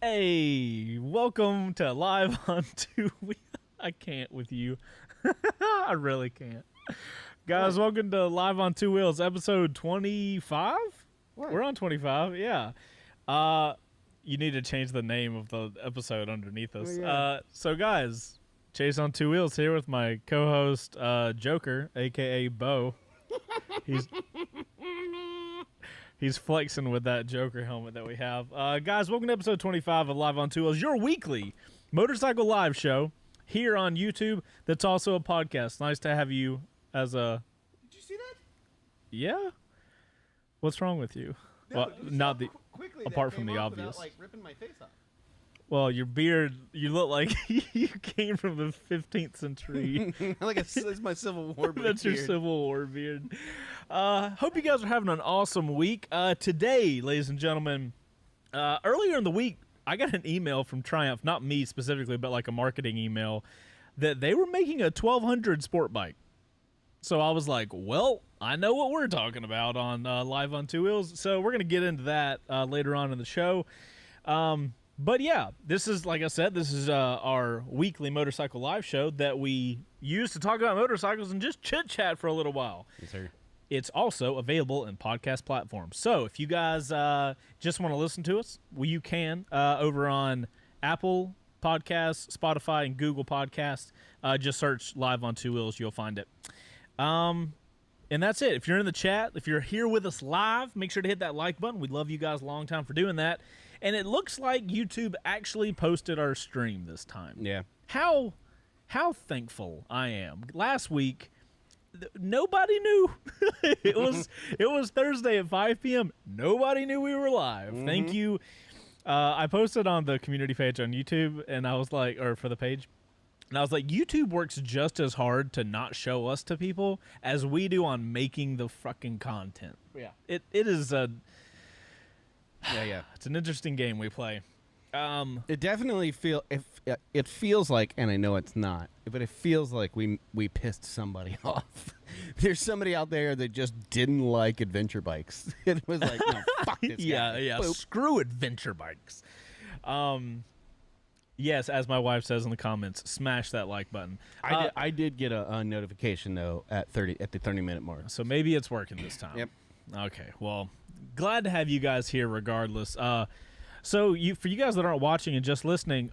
Hey, welcome to Live on Two Wheels. I can't with you. I really can't. Guys, welcome to Live on Two Wheels, episode 25? We're on 25, yeah. You need to change the name of the episode underneath us. Oh, yeah. So, guys, Chase on Two Wheels here with my co-host, Joker, a.k.a. Bo. He's flexing with that Joker helmet that we have. Guys, welcome to episode 25 of Live on Two Wheels, your weekly motorcycle live show here on YouTube that's also a podcast. Nice to have you as a... Did you see that? Yeah? What's wrong with you? No, Well, not the... quickly apart that from came the off obvious. Without, like, ripping my face off. Well, your beard, you look like you came from the 15th century. That's my Civil War beard. That's your Civil War beard. Hope you guys are having an awesome week. Today, ladies and gentlemen, earlier in the week, I got an email from Triumph, not me specifically, but like a marketing email, that they were making a 1200 sport bike. So I was like, well, I know what we're talking about on Live on Two Wheels. So we're going to get into that later on in the show. But yeah, this is, like I said, this is our weekly motorcycle live show that we use to talk about motorcycles and just chit-chat for a little while. Yes, sir. It's also available in podcast platforms. So if you guys just want to listen to us, well, you can over on Apple Podcasts, Spotify, and Google Podcasts. Just search Live on Two Wheels. You'll find it. And that's it. If you're in the chat, if you're here with us live, make sure to hit that like button. We'd love you guys a long time for doing that. And it looks like YouTube actually posted our stream this time. Yeah. How thankful I am. Last week, nobody knew. it was Thursday at 5 p.m. Nobody knew we were live. Mm-hmm. Thank you. I posted on the community page on YouTube, and I was like, or for the page, and I was like, YouTube works just as hard to not show us to people as we do on making the fucking content. Yeah. It is a... Yeah. It's an interesting game we play. It definitely it feels like, and I know it's not, but it feels like we pissed somebody off. There's somebody out there that just didn't like adventure bikes. It was like, no, fuck this guy. Yeah. Boop. Screw adventure bikes. Yes, as my wife says in the comments, smash that like button. I did get a notification though at the 30-minute mark. So maybe it's working this time. Yep. Okay. Well, glad to have you guys here regardless. So for you guys that aren't watching and just listening,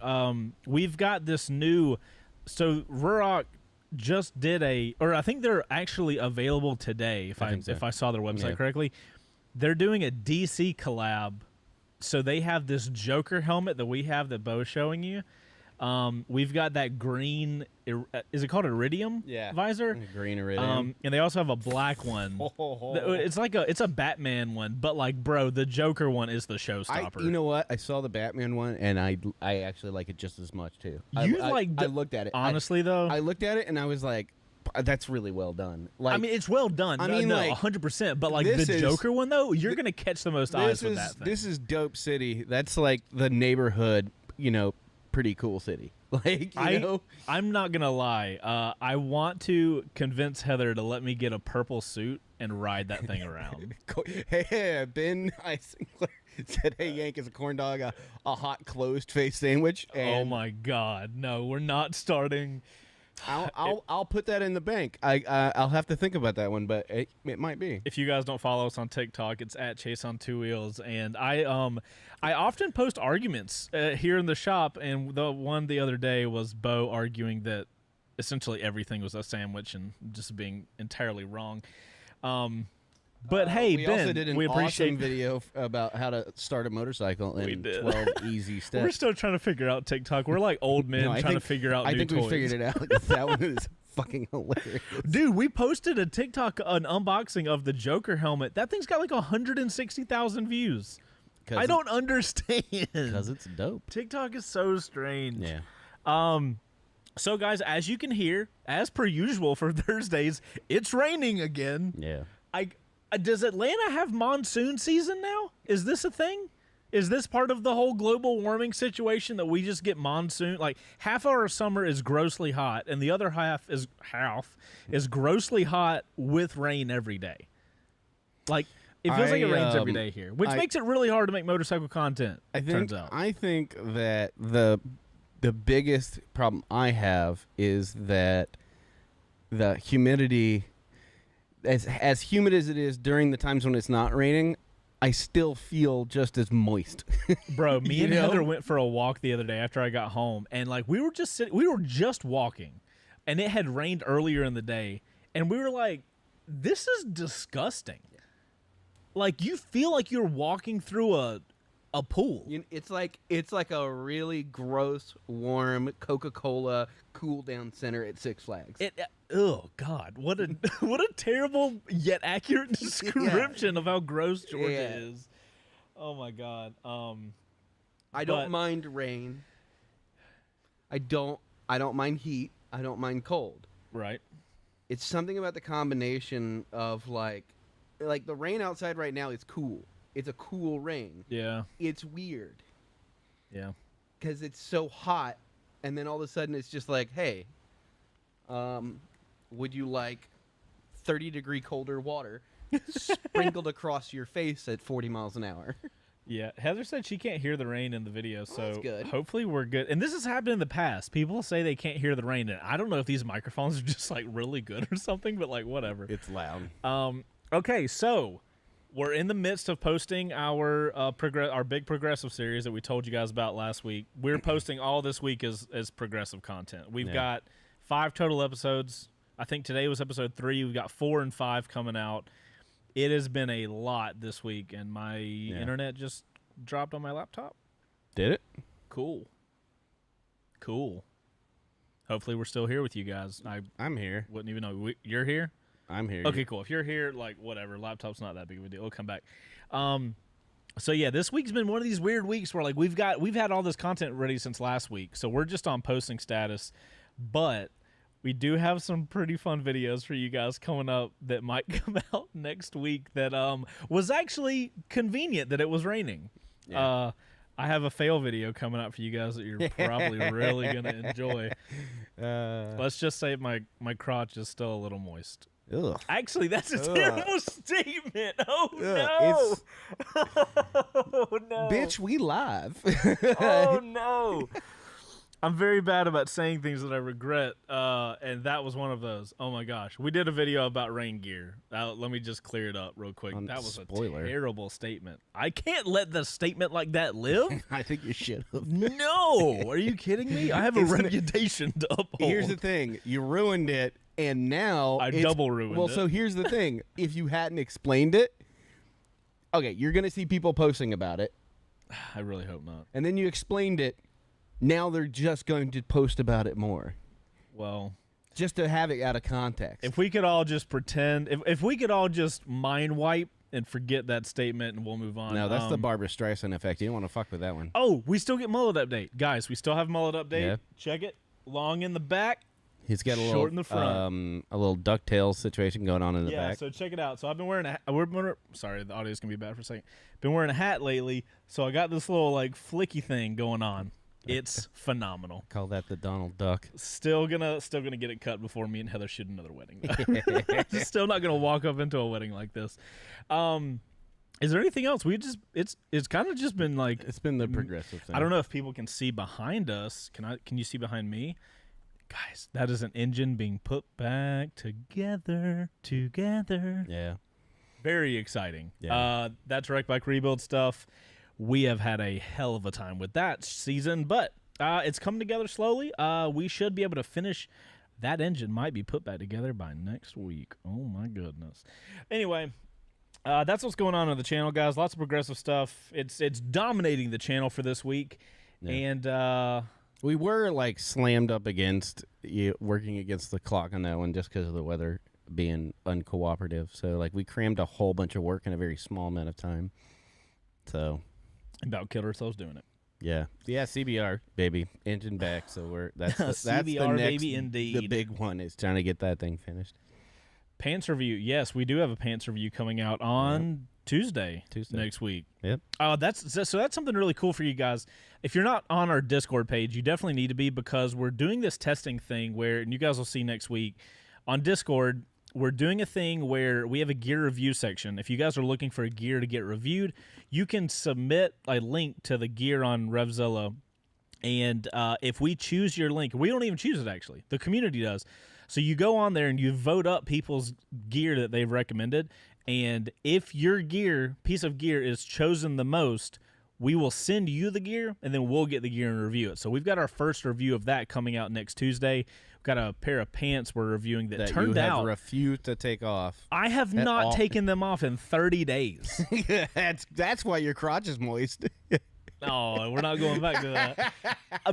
we've got this new. So Ruroc just did or I think they're actually available today. If I saw their website correctly, they're doing a DC collab. So they have this Joker helmet that we have that Bo's showing you. We've got that green. Is it called Iridium? Yeah. Visor. Green Iridium. And they also have a black one. It's a Batman one, but like, bro, the Joker one is the showstopper. You know what? I saw the Batman one, and I actually like it just as much too. I looked at it. Honestly, though, I looked at it and I was like, "That's really well done." Like, I mean, it's well done. I mean, like, 100%. But like the Joker one, though, you're gonna catch the most eyes with that thing. This is Dope City. That's like the neighborhood, pretty cool city. Like, I'm not gonna lie. I want to convince Heather to let me get a purple suit and ride that thing around. Hey, Ben Isinger said, "Hey, Yank, is a corn dog a hot closed face sandwich?" And oh my God, no, we're not starting. I'll put that in the bank. I'll have to think about that one, but it might be. If you guys don't follow us on TikTok, it's at Chase on Two Wheels, and I often post arguments here in the shop, and the one the other day was Bo arguing that essentially everything was a sandwich and just being entirely wrong. But hey, we Ben, also did an we appreciate awesome video about how to start a motorcycle in 12 easy steps. We're still trying to figure out TikTok. We're like old men trying to figure out new toys. We figured it out. That one is fucking hilarious. Dude, we posted a TikTok, an unboxing of the Joker helmet. That thing's got like 160,000 views. I don't understand. Because it's dope. TikTok is so strange. Yeah. So, guys, as you can hear, as per usual for Thursdays, it's raining again. Yeah. Does Atlanta have monsoon season now? Is this a thing? Is this part of the whole global warming situation that we just get monsoon? Like, half our summer is grossly hot, and the other half is grossly hot with rain every day. Like, It feels like it rains every day here, which makes it really hard to make motorcycle content. Turns out. I think that the biggest problem I have is that the humidity, as humid as it is during the times when it's not raining, I still feel just as moist. Bro, me and Heather went for a walk the other day after I got home, and like we were just walking, and it had rained earlier in the day, and we were like, this is disgusting. Like, you feel like you're walking through a pool. It's like a really gross, warm Coca-Cola cool down center at Six Flags. Oh God, what a terrible yet accurate description of how gross Georgia is. Oh my God. I don't mind rain. I don't mind heat. I don't mind cold. Right. It's something about the combination of like the rain outside right now is cool. It's a cool rain. Yeah. It's weird. Yeah. Because it's so hot, and then all of a sudden it's just like, hey, would you like 30-degree colder water sprinkled across your face at 40 miles an hour? Yeah. Heather said she can't hear the rain in the video, so that's good. Hopefully we're good. And this has happened in the past. People say they can't hear the rain, and I don't know if these microphones are just like really good or something, but like whatever. It's loud. Okay, so we're in the midst of posting our big progressive series that we told you guys about last week. We're posting all this week as progressive content. We've got 5 total episodes. I think today was episode 3. We've got 4 and 5 coming out. It has been a lot this week, and my internet just dropped on my laptop. Did it? Cool. Hopefully we're still here with you guys. I'm here. Wouldn't even know. You're here? I'm here. Okay, cool. If you're here, like, whatever. Laptop's not that big of a deal. We'll come back. So, yeah, this week's been one of these weird weeks where, like, we've had all this content ready since last week, so we're just on posting status. But we do have some pretty fun videos for you guys coming up that might come out next week that was actually convenient that it was raining. Yeah. I have a fail video coming up for you guys that you're probably really going to enjoy. Let's just say my crotch is still a little moist. Ugh. Actually, that's a terrible statement. Oh, no. Oh, no. Bitch, we live. Oh, no. I'm very bad about saying things that I regret, and that was one of those. Oh, my gosh. We did a video about rain gear. Let me just clear it up real quick. That was a terrible statement. I can't let the statement like that live. I think you should have. No. Are you kidding me? I have a reputation to uphold. Here's the thing. You ruined it, and now I double ruined it. Well, so here's the thing. If you hadn't explained it, okay, you're going to see people posting about it. I really hope not. And then you explained it. Now they're just going to post about it more. Well, just to have it out of context. If we could all just pretend, if we could all just mind wipe and forget that statement and we'll move on. No, that's the Barbara Streisand effect. You don't want to fuck with that one. Oh, we still get mullet update. Guys, we still have mullet update. Yeah. Check it. Long in the back. He's got a short little, in the front. A little DuckTales situation going on in the back. Yeah, so check it out. So I've been wearing sorry, the audio's going to be bad for a second. Been wearing a hat lately, so I got this little like flicky thing going on. It's phenomenal. Call that the Donald Duck. Still gonna get it cut before me and Heather shoot another wedding. Still not gonna walk up into a wedding like this. Is there anything else? It's kind of just been like it's been the progressive thing. I don't know if people can see behind us. Can you see behind me? Guys, that is an engine being put back together. Yeah. Very exciting. Yeah. That's Wreck Bike Rebuild stuff. We have had a hell of a time with that season, but it's coming together slowly. We should be able to finish. That engine might be put back together by next week. Oh, my goodness. Anyway, that's what's going on the channel, guys. Lots of progressive stuff. It's dominating the channel for this week. Yeah. And we were, like, slammed up against working against the clock on that one just because of the weather being uncooperative. So, like, we crammed a whole bunch of work in a very small amount of time. So... about killed ourselves doing it. Yeah, CBR baby, engine back. So that's CBR the next, baby indeed. The big one is trying to get that thing finished. Pants review. Yes, we do have a pants review coming out on Tuesday next week. Yep. That's something really cool for you guys. If you're not on our Discord page, you definitely need to be because we're doing this testing thing where, and you guys will see next week on Discord. we're doing a thing where we have a gear review section. If you guys are looking for a gear to get reviewed, you can submit a link to the gear on Revzilla. And if we choose your link, we don't even choose it, actually. The community does. So you go on there and you vote up people's gear that they've recommended. And if your piece of gear is chosen the most, we will send you the gear, and then we'll get the gear and review it. So we've got our first review of that coming out next Tuesday. We've got a pair of pants we're reviewing that turned out. You have refused to take off. I have not taken them off in 30 days. That's why your crotch is moist. Oh, we're not going back to that.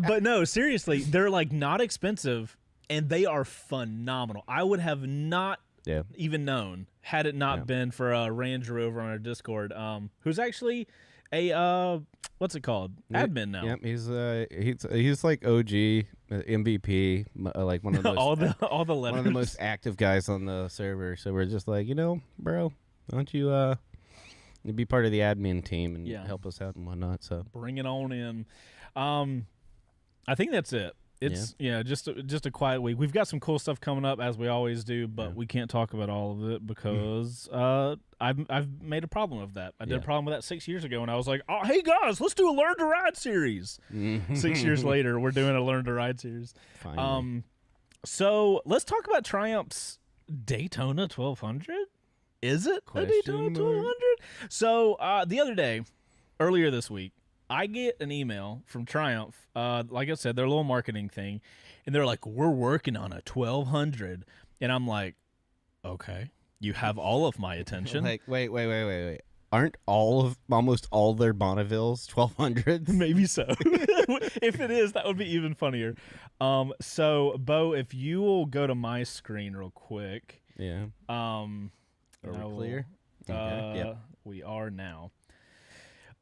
But no, seriously, they're like not expensive, and they are phenomenal. I would have not even known had it not been for Ranger over on our Discord, who's actually a what's it called? Admin now. Yep, he's like OG, MVP, like one of those all the letters. One of the most active guys on the server. So we're just like, bro, why don't you be part of the admin team and help us out and whatnot? So bring it on in. I think that's it. It's just a quiet week. We've got some cool stuff coming up as we always do, but we can't talk about all of it because I've made a problem of that. I did a problem with that 6 years ago, and I was like, "Oh, hey guys, let's do a Learn to Ride series." 6 years later, we're doing a Learn to Ride series. Finally. So let's talk about Triumph's Daytona 1200. Is it a Daytona 1200? So the other day, earlier this week, I get an email from Triumph. Like I said, their little marketing thing, and they're like, "We're working on a 1200," and I'm like, "Okay, you have all of my attention." Like, wait. Aren't almost all their Bonnevilles 1200s? Maybe so. If it is, that would be even funnier. So, Bo, if you will go to my screen real quick. Yeah. Are we clear? We are now.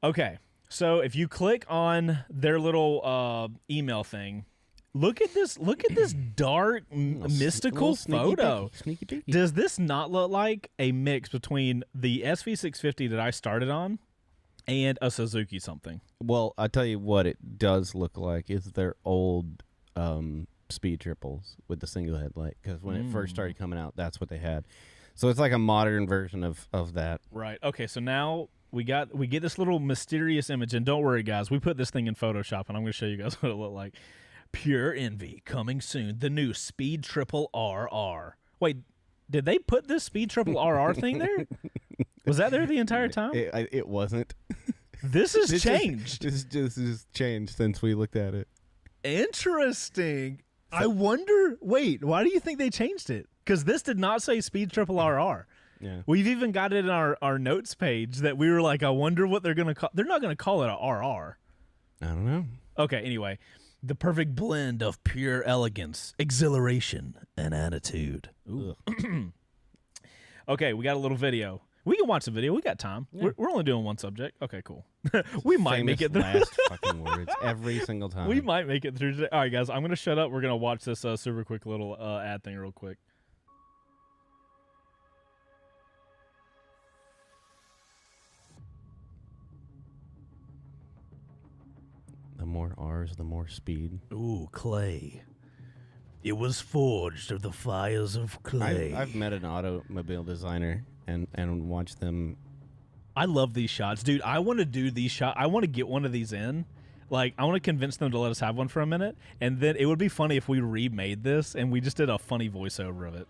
Okay. So if you click on their little email thing, look at this dark, mystical photo. Sneaky peeky. Does this not look like a mix between the SV650 that I started on and a Suzuki something? Well, I'll tell you what it does look like is their old speed triples with the single headlight, because when it first started coming out, that's what they had. So it's like a modern version of that. Right. Okay, so now we get this little mysterious image, and don't worry, guys. We put this thing in Photoshop, and I'm going to show you guys what it looked like. Pure Envy, coming soon. The new Speed Triple RR. Wait, did they put this Speed Triple RR thing there? Was that there the entire time? It wasn't. This has changed. This has changed since we looked at it. Interesting. I wonder. Wait, why do you think they changed it? Because this did not say Speed Triple RR. Yeah. We've even got it in our notes page that we were like, I wonder what they're going to call. They're not going to call it a RR. I don't know. Okay, anyway. The perfect blend of pure elegance, exhilaration, and attitude. Ooh. Okay, we got a little video. We can watch the video. We got time. Yeah. We're only doing one subject. Okay, cool. We might make it through. Last fucking words every single time. We might make it through today. All right, guys, I'm going to shut up. We're going to watch this super quick little ad thing real quick. The more R's, the more speed. Ooh, clay. It was forged of the fires of clay. I've met an automobile designer and watched them. I love these shots. Dude, I want to do these shots. I want to get one of these in. Like, I want to convince them to let us have one for a minute. And then it would be funny if we remade this and we just did a funny voiceover of it.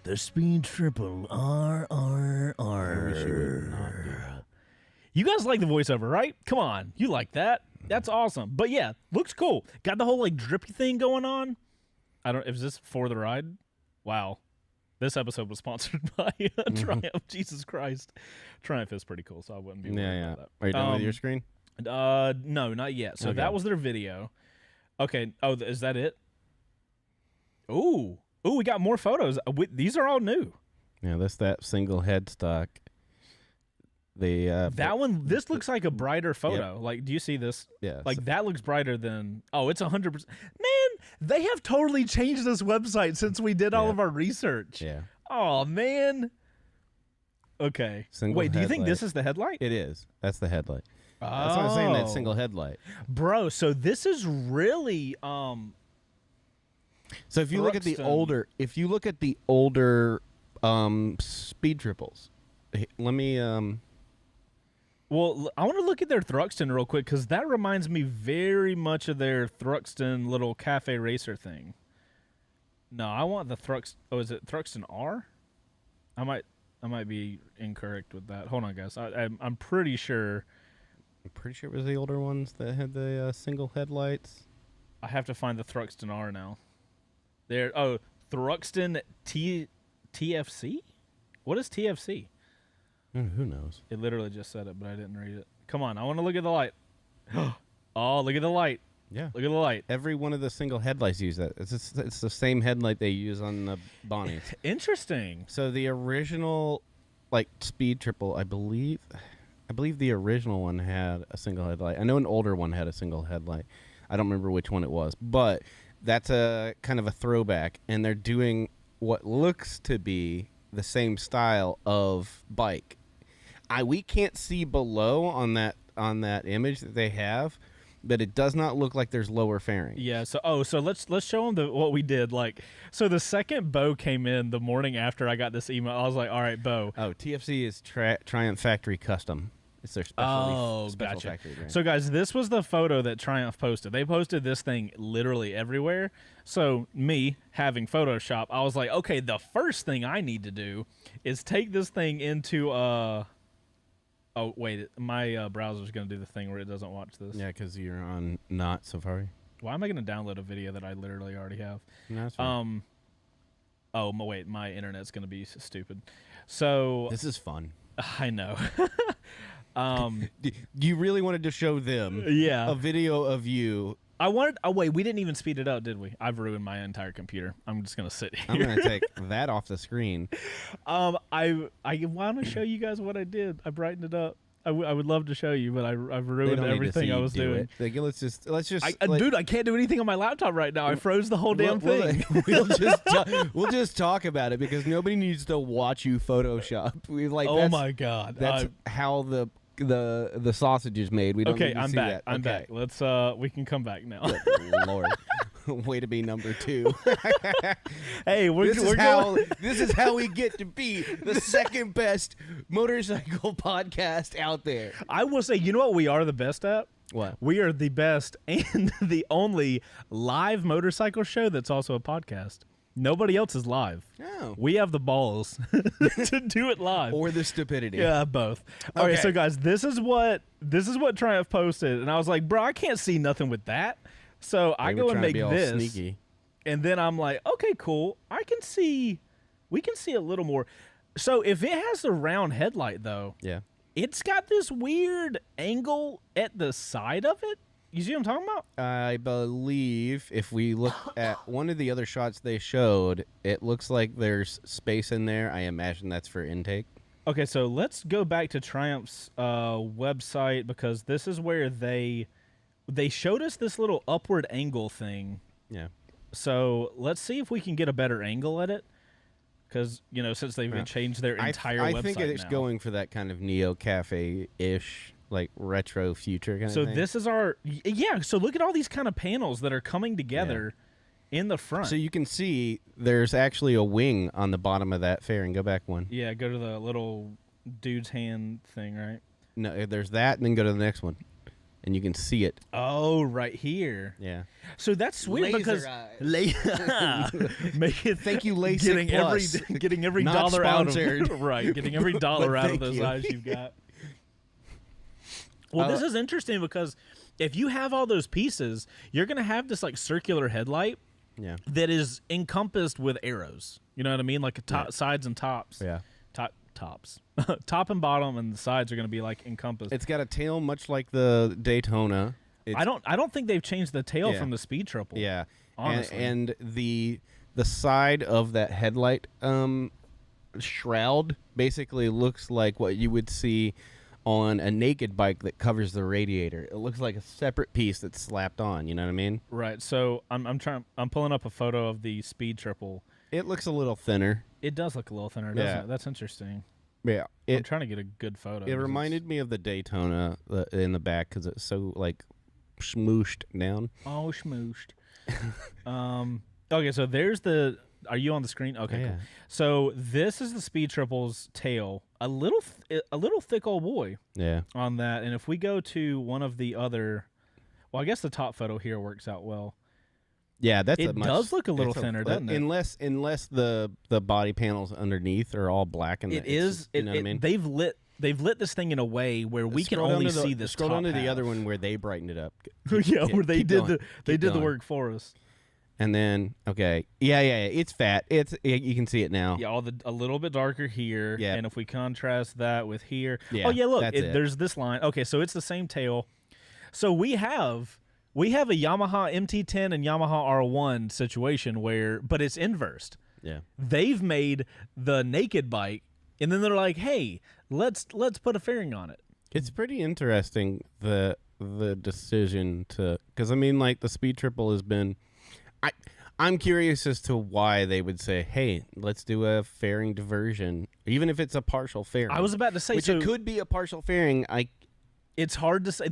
The Speed Triple RRR. You guys like the voiceover, right? Come on. You like that. That's awesome. But yeah, looks cool. Got the whole like drippy thing going on. Is this for the ride? Wow. This episode was sponsored by Triumph. Jesus Christ. Triumph is pretty cool, so I wouldn't be worried about that. Are you done with your screen? No, not yet. So that was their video. Okay. Oh, is that it? Ooh, we got more photos. These are all new. Yeah, that's that single headstock. That one, this looks like a brighter photo. Yep. Like, do you see this? Yeah. Like, that looks brighter than, it's 100%. Man, they have totally changed this website since we did all of our research. Yeah. Oh, man. Okay. Wait, do you think this is the headlight? It is. That's the headlight. That's what I'm saying, that single headlight. Bro, so this is really, So if you look at the older, speed triples, let me. Well, I want to look at their Thruxton real quick because that reminds me very much of their Thruxton little cafe racer thing. No, I want the Thruxton. Oh, is it Thruxton R? I might be incorrect with that. Hold on, guys. I'm pretty sure. I'm pretty sure it was the older ones that had the single headlights. I have to find the Thruxton R now. There. Oh, Thruxton TFC. What is TFC? Who knows? It literally just said it, but I didn't read it. Come on, I want to look at the light. Oh, look at the light. Yeah. Look at the light. Every one of the single headlights use that. It's the same headlight they use on the Bonnies. Interesting. So the original, speed triple, I believe the original one had a single headlight. I know an older one had a single headlight. I don't remember which one it was, but that's a kind of a throwback, and they're doing what looks to be the same style of bike. We can't see below on that image that they have, but it does not look like there's lower fairings. Yeah. So let's show them what we did. So the second Bo came in the morning after I got this email, I was like, all right, Bo. Oh, TFC is Triumph Factory Custom. It's their special gotcha. factory brand. So guys, this was the photo that Triumph posted. They posted this thing literally everywhere. So me having Photoshop, I was like, okay, the first thing I need to do is take this thing into oh wait, my browser's gonna do the thing where it doesn't watch this. Yeah, because you're on not Safari. Why am I gonna download a video that I literally already have? No, that's fine. Oh wait, my internet's gonna be stupid. So This is fun. I know. You really wanted to show them Yeah. a video of you. I wanted. Oh wait, we didn't even speed it up, did we? I've ruined my entire computer. I'm just gonna sit here. I'm going to take that off the screen. I want to show you guys what I did. I brightened it up. I would love to show you, but I've ruined everything I was doing. Let's just. Dude, I can't do anything on my laptop right now. I froze the whole damn thing. We'll just talk about it because nobody needs to watch you Photoshop. Oh my god, that's how the sausage is made. We don't. Okay, need to I'm see back. That. I'm okay. back. Let's we can come back now. Good Lord. Way to be number 2. Hey, this is how we get to be the second best motorcycle podcast out there. I will say, you know what we are the best at? What? We are the best and the only live motorcycle show that's also a podcast. Nobody else is live. Oh. We have the balls to do it live. Or the stupidity. Yeah, both. All right, so guys, this is what Triumph posted, and I was like, bro, I can't see nothing with that. So I go and make this, sneaky. And then I'm like, okay, cool. We can see a little more. So if it has the round headlight, though, Yeah. it's got this weird angle at the side of it. You see what I'm talking about? I believe if we look at one of the other shots they showed, it looks like there's space in there. I imagine that's for intake. Okay, so let's go back to Triumph's website because this is where they showed us this little upward angle thing. Yeah. So let's see if we can get a better angle at it. Because, since they've changed their entire website I think it's now. going for that kind of Neo Cafe-ish, retro future kind of thing. So this is so look at all these kind of panels that are coming together in the front. So you can see there's actually a wing on the bottom of that fairing. Go back one. Yeah, go to the little dude's hand thing, right? No, there's that, and then go to the next one. And you can see it. Oh, right here. Yeah. So that's weird because make it. Thank you, LASIK Plus. Getting every Not dollar sponsored. out of right, getting every dollar out of those you. eyes you've got. Well, this is interesting because if you have all those pieces, you're gonna have this circular headlight. Yeah. That is encompassed with arrows. You know what I mean? Like sides and tops. Yeah. Tops. Top and bottom, and the sides are going to be encompassed. It's got a tail much like the Daytona. I don't think they've changed the tail from the Speed Triple. Yeah. Honestly. And the side of that headlight shroud basically looks like what you would see on a naked bike that covers the radiator. It looks like a separate piece that's slapped on, you know what I mean? Right. So I'm pulling up a photo of the Speed Triple. It looks a little thinner. It does look a little thinner, doesn't it? That's interesting. Yeah. I'm trying to get a good photo. It reminded me of the Daytona in the back because it's so smooshed down. Oh, schmooshed. Okay, so there's the. Are you on the screen? Okay, Yeah. cool. So this is the Speed Triple's tail. A little thick old boy Yeah. on that. And if we go to one of the other, well, I guess the top photo here works out well. Yeah, that's It does look a little it's thinner, doesn't it? Unless the body panels underneath are all black and It is. You know what I mean? They've lit this thing in a way where we can only see this. Scroll top down to the half. other one where they brightened it up. Yeah, where they keep did going. the Keep going. work for us. And then yeah, it's fat. You can see it now. Yeah, a little bit darker here. Yeah. And if we contrast that with here, Yeah, oh yeah, look, that's it. there's this line. Okay, so it's the same tail. So we have a Yamaha MT10 and Yamaha R1 situation but it's inversed. Yeah. They've made the naked bike, and then they're like, hey, let's put a fairing on it. It's pretty interesting the decision to, because I mean, like, the Speed Triple has been. I'm curious as to why they would say, hey, let's do a fairing diversion, even if it's a partial fairing. I was about to say, which so it could be a partial fairing. It's hard to say.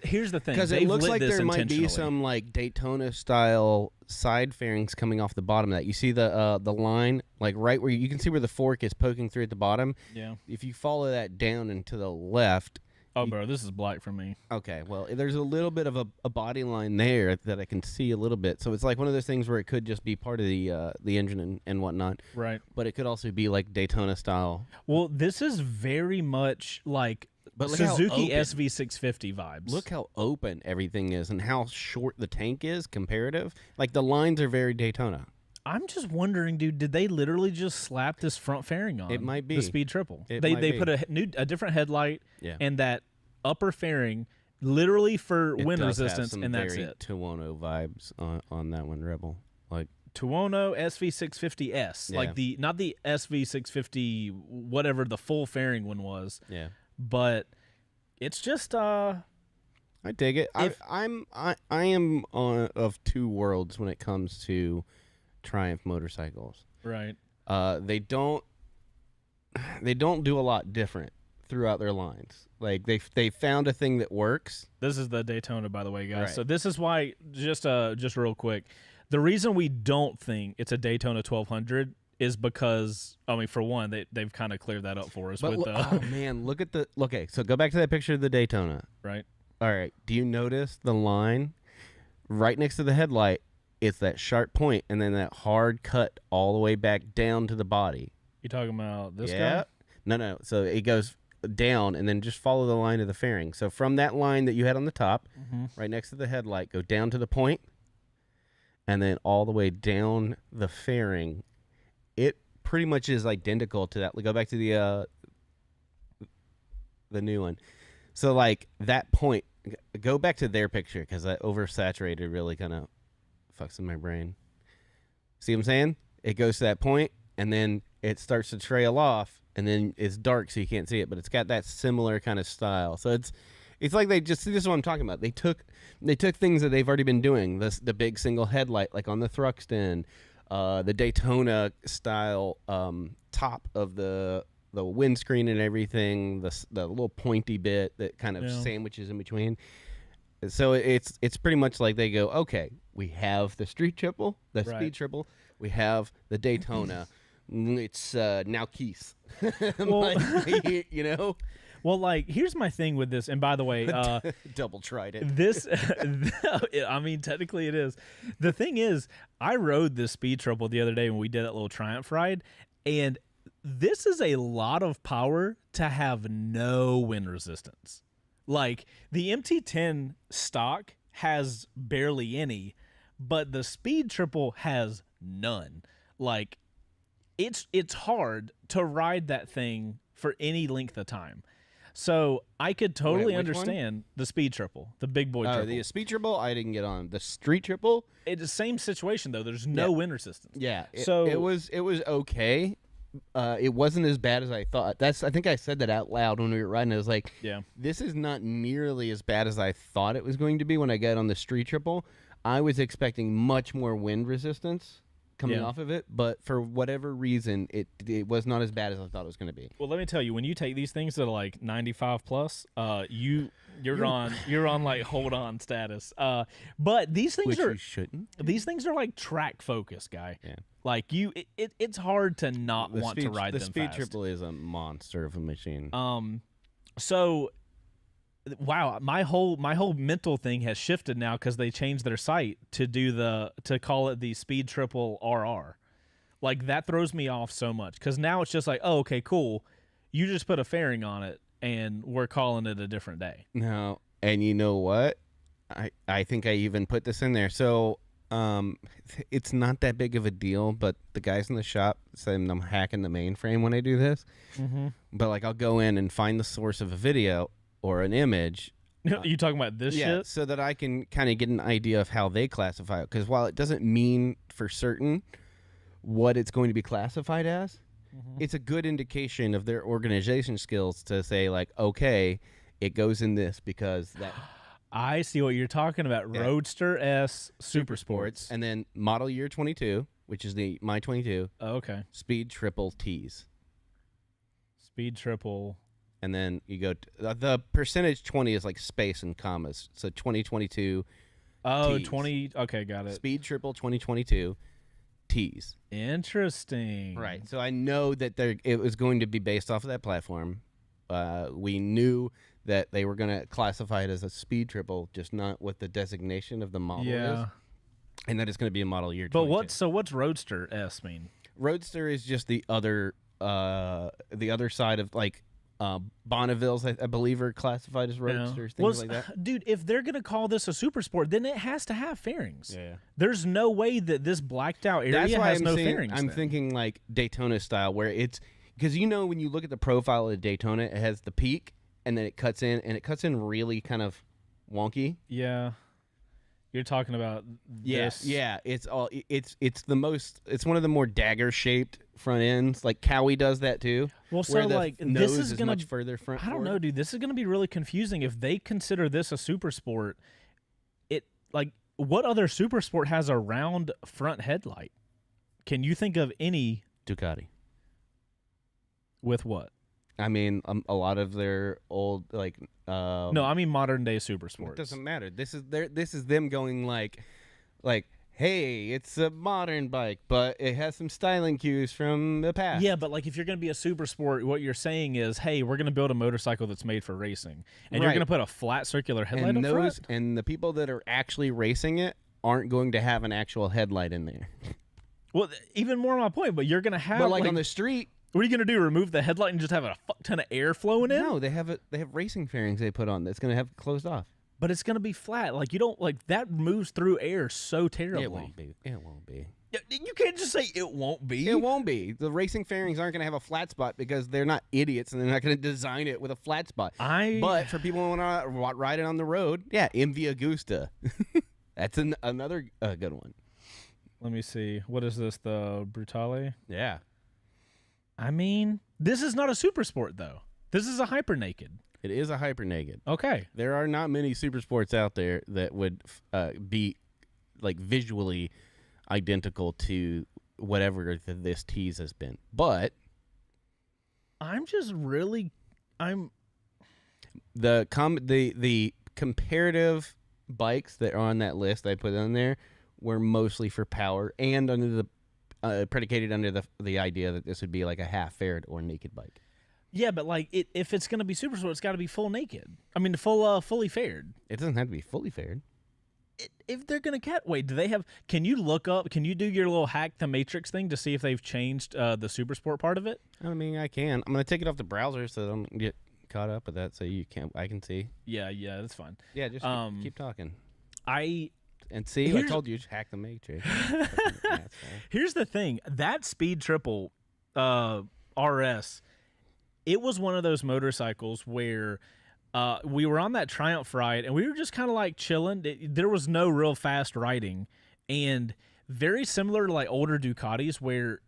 Here's the thing, because it they've looks lit like this there might be intentionally. some like Daytona style side fairings coming off the bottom of that. You see the line, like right where you can see where the fork is poking through at the bottom. Yeah. If you follow that down and to the left. Oh, bro, this is black for me. Okay, well, there's a little bit of a body line there that I can see a little bit. So it's like one of those things where it could just be part of the engine and whatnot. Right. But it could also be like Daytona style. Well, this is very much like But look how Suzuki open. SV650 vibes. Look how open everything is and how short the tank is comparative. Like the lines are very Daytona. I'm just wondering, dude, did they literally just slap this front fairing on? It might be. The Speed Triple. It They might be. put a different headlight Yeah. and that upper fairing literally for It wind does have resistance, some and that's very it. Tuono vibes on that one, Rebel. Like Tuono SV650S, Yeah. like not the SV650 whatever the full fairing one was, yeah. but it's just I dig it. I am of two worlds when it comes to Triumph motorcycles. right. They don't do a lot different throughout their lines. Like they found a thing that works. This is the Daytona, by the way, guys. Right. So this is why, just real quick, the reason we don't think it's a Daytona 1200 is because, I mean, for one, they've kind of cleared that up for us. But with oh man, look at the okay. So go back to that picture of the Daytona. right. All right. Do you notice the line right next to the headlight? It's that sharp point, and then that hard cut all the way back down to the body. You talking about this Yeah. guy? No. So it goes down, and then just follow the line of the fairing. So from that line that you had on the top, right next to the headlight, go down to the point, and then all the way down the fairing. It pretty much is identical to that. Go back to the new one. So like that point, go back to their picture because that oversaturated really kind of fucks in my brain. See what I'm saying? It goes to that point, and then it starts to trail off, and then it's dark so you can't see it, but it's got that similar kind of style. So it's like they just, this is what I'm talking about. They took things that they've already been doing. The big single headlight, like on the Thruxton, the Daytona style top of the windscreen and everything, the little pointy bit that kind of sandwiches in between. So it's pretty much like they go, okay, we have the Street Triple, the Speed Triple, we have the Daytona. It's now Keith. Well, you know? Well, like, here's my thing with this, and by the way, double tried it. this, I mean, technically it is. The thing is, I rode this Speed Triple the other day when we did that little Triumph ride, and this is a lot of power to have no wind resistance. Like, the MT10 stock has barely any, but the Speed Triple has none. Like, it's hard to ride that thing for any length of time. So I could totally understand the Speed Triple, the big boy triple. The Speed Triple, I didn't get on. The Street Triple, It's the same situation though. There's no wind resistance. yeah. So it was okay. It wasn't as bad as I thought. I think I said that out loud when we were riding. I was like, yeah. This is not nearly as bad as I thought it was going to be when I got on the Street Triple. I was expecting much more wind resistance. coming Yeah. off of it, but for whatever reason, it was not as bad as I thought it was going to be. Well, let me tell you, when you take these things that are like 95 plus, you're on like hold on status. But these things Which are you shouldn't. these things are like track focus, guy. Yeah. Like it's hard to not The want speed, to ride the them speed fast. triple is a monster of a machine. So wow, my whole mental thing has shifted now because they changed their site to call it the Speed Triple RR. Like that throws me off so much because now it's just like, oh, okay, cool. You just put a fairing on it and we're calling it a different day. No, and you know what? I think I even put this in there. So it's not that big of a deal, but the guys in the shop say I'm hacking the mainframe when I do this. Mm-hmm. But like I'll go in and find the source of a video or an image. You talking about this shit? So that I can kind of get an idea of how they classify it. Because while it doesn't mean for certain what it's going to be classified as, it's a good indication of their organization skills to say like, okay, it goes in this because that. I see what you're talking about. Yeah. Roadster S Super Sports. And then model year 22, which is the My 22, Oh, okay. speed triple T's. Speed Triple. And then you go the percentage 20 is like space and commas. So 2022 Oh, T's. 20. Okay, got it. speed triple 2022 T's. Interesting. Right. So I know that it was going to be based off of that platform. We knew that they were going to classify it as a speed triple, just not what the designation of the model Yeah. is. And that it's going to be a model year 22. But what's Roadster S mean? Roadster is just the other side of like Bonneville's, I believe, are classified as roadsters, things like that. Dude, if they're going to call this a super sport, then it has to have fairings. Yeah. There's no way that this blacked out area That's why has I'm no saying, fairings. I'm then. thinking like Daytona style, where it's because when you look at the profile of Daytona, it has the peak and then it cuts in, and it cuts in really kind of wonky. Yeah. You're talking about this. Yeah, it's one of the more dagger shaped front ends. Like Cowie does that too. Well, so where the like nose this is gonna much further front. I don't forward. know, dude. This is going to be really confusing if they consider this a super sport. It like what other super sport has a round front headlight? Can you think of any Ducati. with what? I mean, a lot of their old like. No, I mean modern day super It sports. doesn't matter. This is them going like, hey, it's a modern bike, but it has some styling cues from the past. Yeah, but like if you're going to be a super sport, what you're saying is, hey, we're going to build a motorcycle that's made for racing, and you're Right. going to put a flat circular headlight and up front. and the people that are actually racing it aren't going to have an actual headlight in there. Well, even more on my point, but you're going to have But like on the street, what are you going to do? Remove the headlight and just have a fuck ton of air flowing in? no, they have racing fairings they put on that's going to have closed off. But it's going to be flat. Like you don't like that moves through air so terribly. It won't be. It won't be. You can't just say it won't be. It won't be. The racing fairings aren't going to have a flat spot because they're not idiots and they're not going to design it with a flat spot. But for people who want to ride it on the road, yeah, MV Agusta. That's another good one. Let me see. What is this? The Brutale? Yeah. I mean, this is not a super sport though. This is a hyper naked. It is a hyper naked. Okay. There are not many super sports out there that would be like visually identical to whatever this tease has been. But the comparative bikes that are on that list I put on there were mostly for power and under the predicated under the idea that this would be like a half faired or naked bike. Yeah, but like if it's gonna be super sport, it's got to be full naked. I mean, fully faired. It doesn't have to be fully faired. If they're gonna wait, do they have? Can you look up? Can you do your little hack the matrix thing to see if they've changed the super sport part of it? I mean, I can. I'm gonna take it off the browser so I don't get caught up with that. So I can see. Yeah, that's fine. Yeah, just keep talking. And see, I told you, just hack the matrix. Here's the thing: that Speed Triple RS, it was one of those motorcycles where we were on that Triumph ride, and we were just kind of like chilling. There was no real fast riding, and very similar to like older Ducatis, where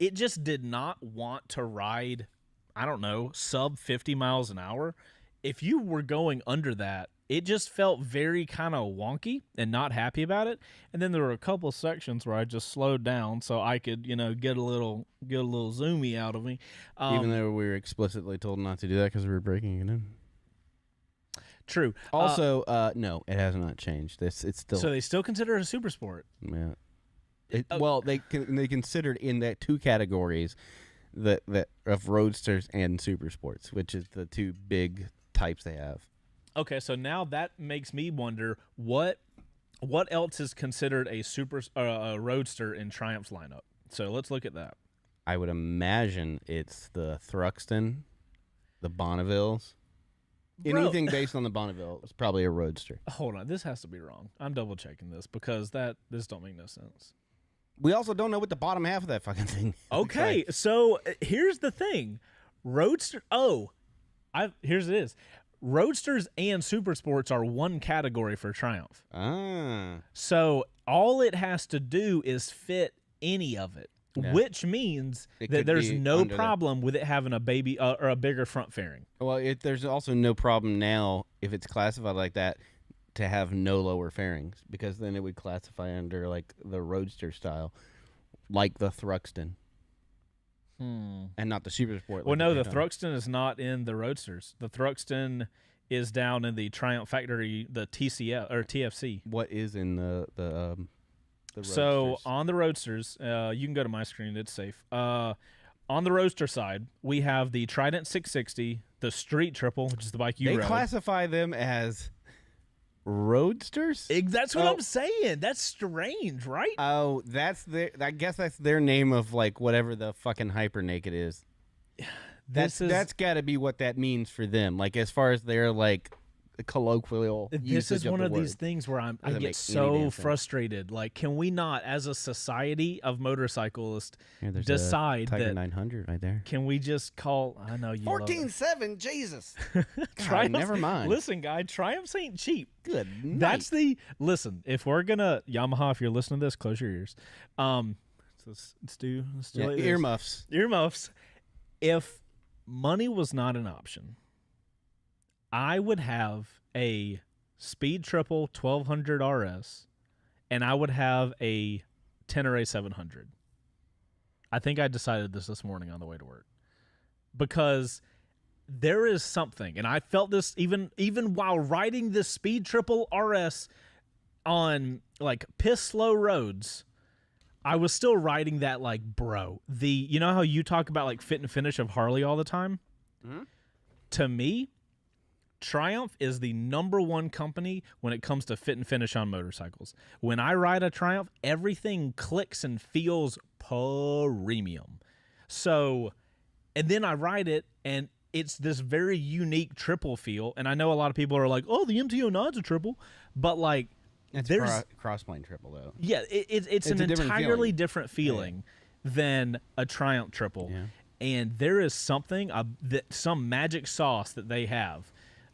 it just did not want to ride, I don't know, sub 50 miles an hour. If you were going under that, it just felt very kind of wonky and not happy about it. And then there were a couple sections where I just slowed down so I could, get a little zoomy out of me. Even though we were explicitly told not to do that because we were breaking it in. True. Also, no, it has not changed. It's still. So they still consider it a super sport. Yeah. Well, they considered in that two categories that of roadsters and super sports, which is the two big types they have. Okay, so now that makes me wonder what else is considered a roadster in Triumph's lineup. So let's look at that. I would imagine it's the Thruxton, the Bonnevilles. Anything based on the Bonneville is probably a roadster. Hold on, this has to be wrong. I'm double checking this because this don't make no sense. We also don't know what the bottom half of that fucking thing is. Okay, so here's the thing. Roadster here's it is. Roadsters and super sports are one category for Triumph. So all it has to do is fit any of it, which means that there's no problem with it having a baby or a bigger front fairing. Well, there's also no problem now if it's classified like that to have no lower fairings, because then it would classify under like the roadster style, like the Thruxton. And not the super sport. Well, no, the Thruxton is not in the roadsters. The Thruxton is down in the Triumph factory, the TCL or TFC. What is in the roadsters? So on the roadsters, you can go to my screen. It's safe. On the roadster side, we have the Trident 660, the Street Triple, which is the bike you rode. They classify them as roadsters? That's what I'm saying. That's strange, right? Oh, I guess that's their name of like whatever the fucking Hyper Naked is. That's got to be what that means for them. Like as far as their like colloquial usage. This is one of word. these things where I get so frustrated. Like, can we not, as a society of motorcyclists, decide Tiger that 900 right there? Can we just call? I know you 14.7. Jesus. Triumph. Never mind. Listen, guy, Triumphs ain't cheap. Good night. That's listen. If we're gonna Yamaha, if you're listening to this, close your ears. Let's do like earmuffs. Earmuffs. If money was not an option, I would have a Speed Triple 1200 RS, and I would have a Tenere 700. I think I decided this morning on the way to work, because there is something, and I felt this even while riding this Speed Triple RS on like piss slow roads. I was still riding that like, bro. You know how you talk about like fit and finish of Harley all the time? Mm-hmm. To me, Triumph is the #1 company when it comes to fit and finish on motorcycles. When I ride a Triumph, everything clicks and feels premium. So, and then I ride it, and it's this very unique triple feel. And I know a lot of people are like, oh, the MT-09's a triple. But like, there's crossplane triple, though. Yeah, it's an entirely different feeling than a Triumph triple. Yeah. And there is something, some magic sauce that they have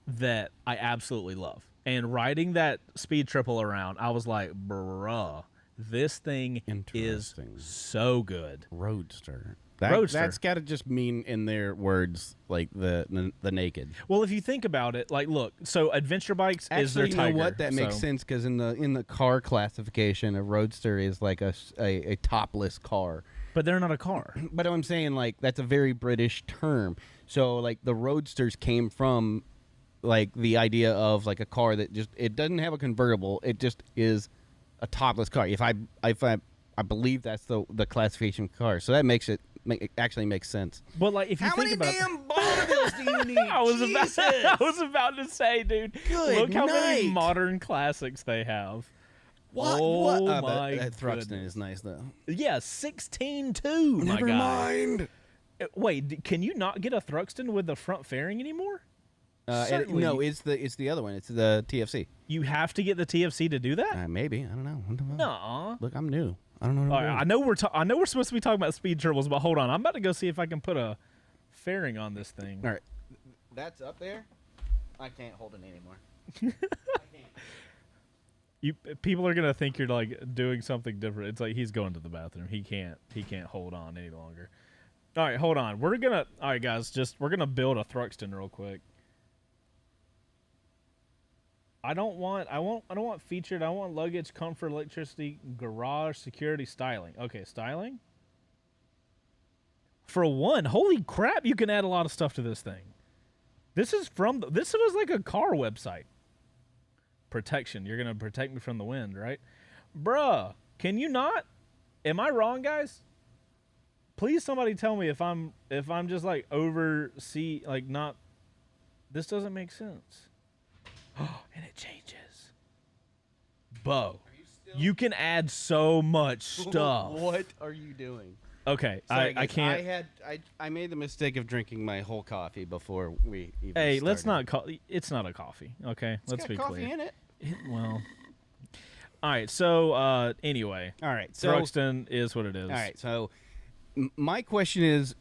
that I absolutely love. And riding that Speed Triple around, I was like, bruh, this thing is so good. Roadster. That's got to just mean in their words like the naked. Well, if you think about it, like, look, so adventure bikes is their Tiger. You know what? That makes sense, because in the car classification, a roadster is like a topless car. But they're not a car. But I'm saying, like, that's a very British term. So like the roadsters came from like the idea of like a car that it doesn't have a convertible. It just is a topless car. If I believe that's the classification of car. So that makes it actually makes sense. Well, like if you think about how many damn Bonnevilles do you need? I was about to say, dude. Look how many modern classics they have. What? Oh my! That Thruxton is nice though. Yeah, 16.2. Never mind. Wait, can you not get a Thruxton with the front fairing anymore? No, it's the other one. It's the TFC. You have to get the TFC to do that? Maybe, I don't know. No. Look, I'm new. I don't know. All right, I know we're supposed to be talking about speed turbos, but hold on. I'm about to go see if I can put a fairing on this thing. All right, that's up there. I can't hold it anymore. I can't. People are gonna think you're like doing something different. It's like he's going to the bathroom. He can't hold on any longer. All right, hold on. All right, guys, we're gonna build a Thruxton real quick. I don't want featured. I want luggage, comfort, electricity, garage, security, styling. Okay, styling. For one, holy crap, you can add a lot of stuff to this thing. This was like a car website. Protection. You're gonna protect me from the wind, right? Bruh, can you not? Am I wrong, guys? Please somebody tell me if I'm just like not. This doesn't make sense. Oh, and it changes. Bo, you can add so much stuff. What are you doing? Okay, Sorry, I guys, can't. I made the mistake of drinking my whole coffee before we even Hey, started. let's not call. It's not a coffee. Okay, It's let's got be coffee clear. in it. Well, all right. So anyway, All right, so Thruxton is what it is. all right, so my question is,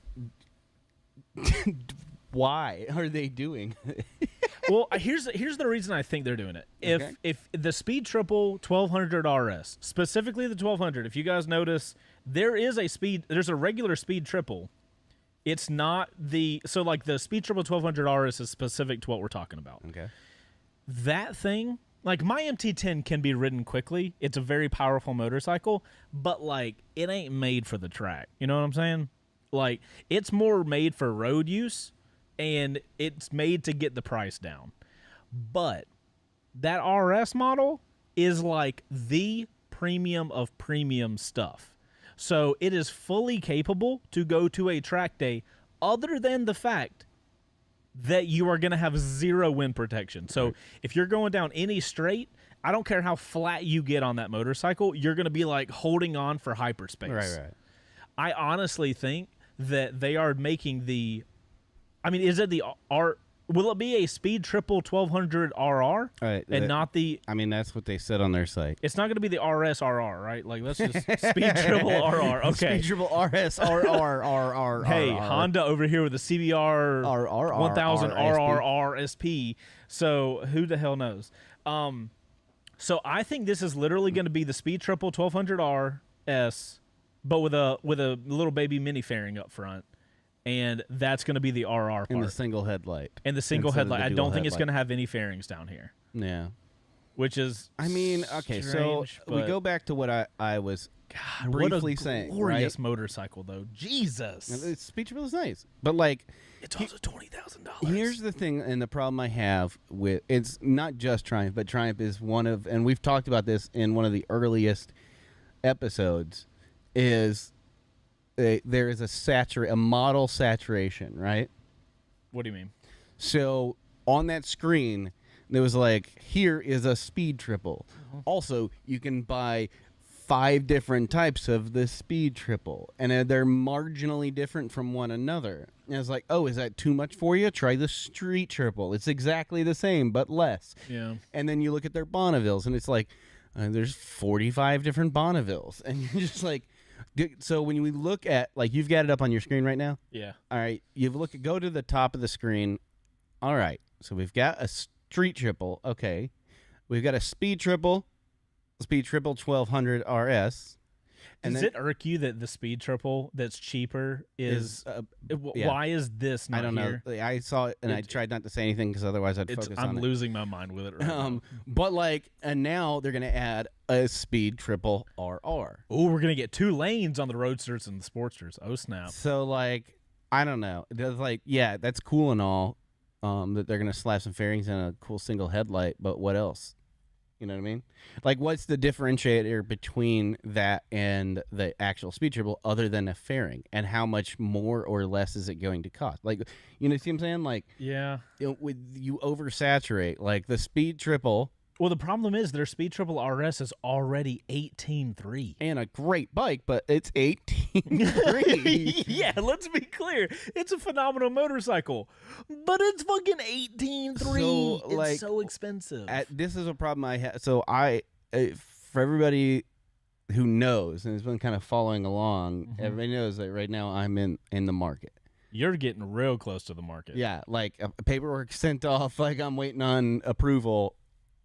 why are they doing? Well, here's the reason I think they're doing it. Okay. If the Speed Triple 1200 RS, specifically the 1200, if you guys notice, there's a regular Speed Triple. It's not the Speed Triple 1200 RS is specific to what we're talking about. Okay. That thing, like my MT10 can be ridden quickly. It's a very powerful motorcycle, but like it ain't made for the track. You know what I'm saying? Like it's more made for road use. And it's made to get the price down. But that RS model is like the premium of premium stuff. So it is fully capable to go to a track day other than the fact that you are going to have zero wind protection. So if you're going down any straight, I don't care how flat you get on that motorcycle, you're going to be like holding on for hyperspace. Right. I honestly think that they are making is it the R? Will it be a Speed Triple 1200 RR? All right, and not the? I mean, that's what they said on their site. It's not going to be the RS RR, right? Like let's just Speed Triple RR. Okay. Speed Triple RS RR. Hey, Honda over here with the CBR 1000 RR SP. So who the hell knows? So I think this is literally going to be the Speed Triple 1200 RS, but with a little baby mini fairing up front. And that's going to be the RR part. And the single headlight. And the single Instead of the headlight. I dual don't think it's headlight. going to have any fairings down here. Yeah. Which is I mean, okay, so strange, we but go back to what I was God, briefly what a saying, glorious right? motorcycle, though. Jesus. Speed Triple is nice. But, like, It's also $20,000. here's the thing, and the problem I have with it's not just Triumph, but Triumph is one of, and we've talked about this in one of the earliest episodes, is there is a model saturation, right? What do you mean? So on that screen, there was like, here is a Speed Triple. Also, you can buy 5 different types of the Speed Triple, and they're marginally different from one another. And it's like, oh, is that too much for you? Try the Street Triple. It's exactly the same, but less. Yeah. And then you look at their Bonnevilles, and it's like, there's 45 different Bonnevilles. And you're just like, so when we look at, like, you've got it up on your screen right now? Yeah. All right, go to the top of the screen. All right, so we've got a Street Triple. Okay. We've got a Speed Triple 1200 RS. And Does it irk you that the Speed Triple that's cheaper is yeah. why is this not I don't here? know. I saw it, and I tried not to say anything because otherwise I'd focus on I'm it. losing my mind with it right now. But, like, and now they're going to add a Speed Triple RR. Oh, we're going to get 2 lanes on the Roadsters and the Sportsters. Oh, snap. So, like, I don't know. It's like, yeah, that's cool and all, that they're going to slap some fairings and a cool single headlight, but what else? You know what I mean? Like, what's the differentiator between that and the actual Speed Triple other than a fairing? And how much more or less is it going to cost? Like, you know, see what I'm saying? Like, Yeah. you oversaturate. Like, the Speed Triple... Well, the problem is their Speed Triple RS is already 18.3. And a great bike, but it's 18.3. Yeah, let's be clear. It's a phenomenal motorcycle, but it's fucking 18.3. So, it's like, so expensive. This is a problem I have. So for everybody who knows and has been kind of following along, everybody knows that right now I'm in the market. You're getting real close to the market. Yeah, like paperwork sent off, like I'm waiting on approval.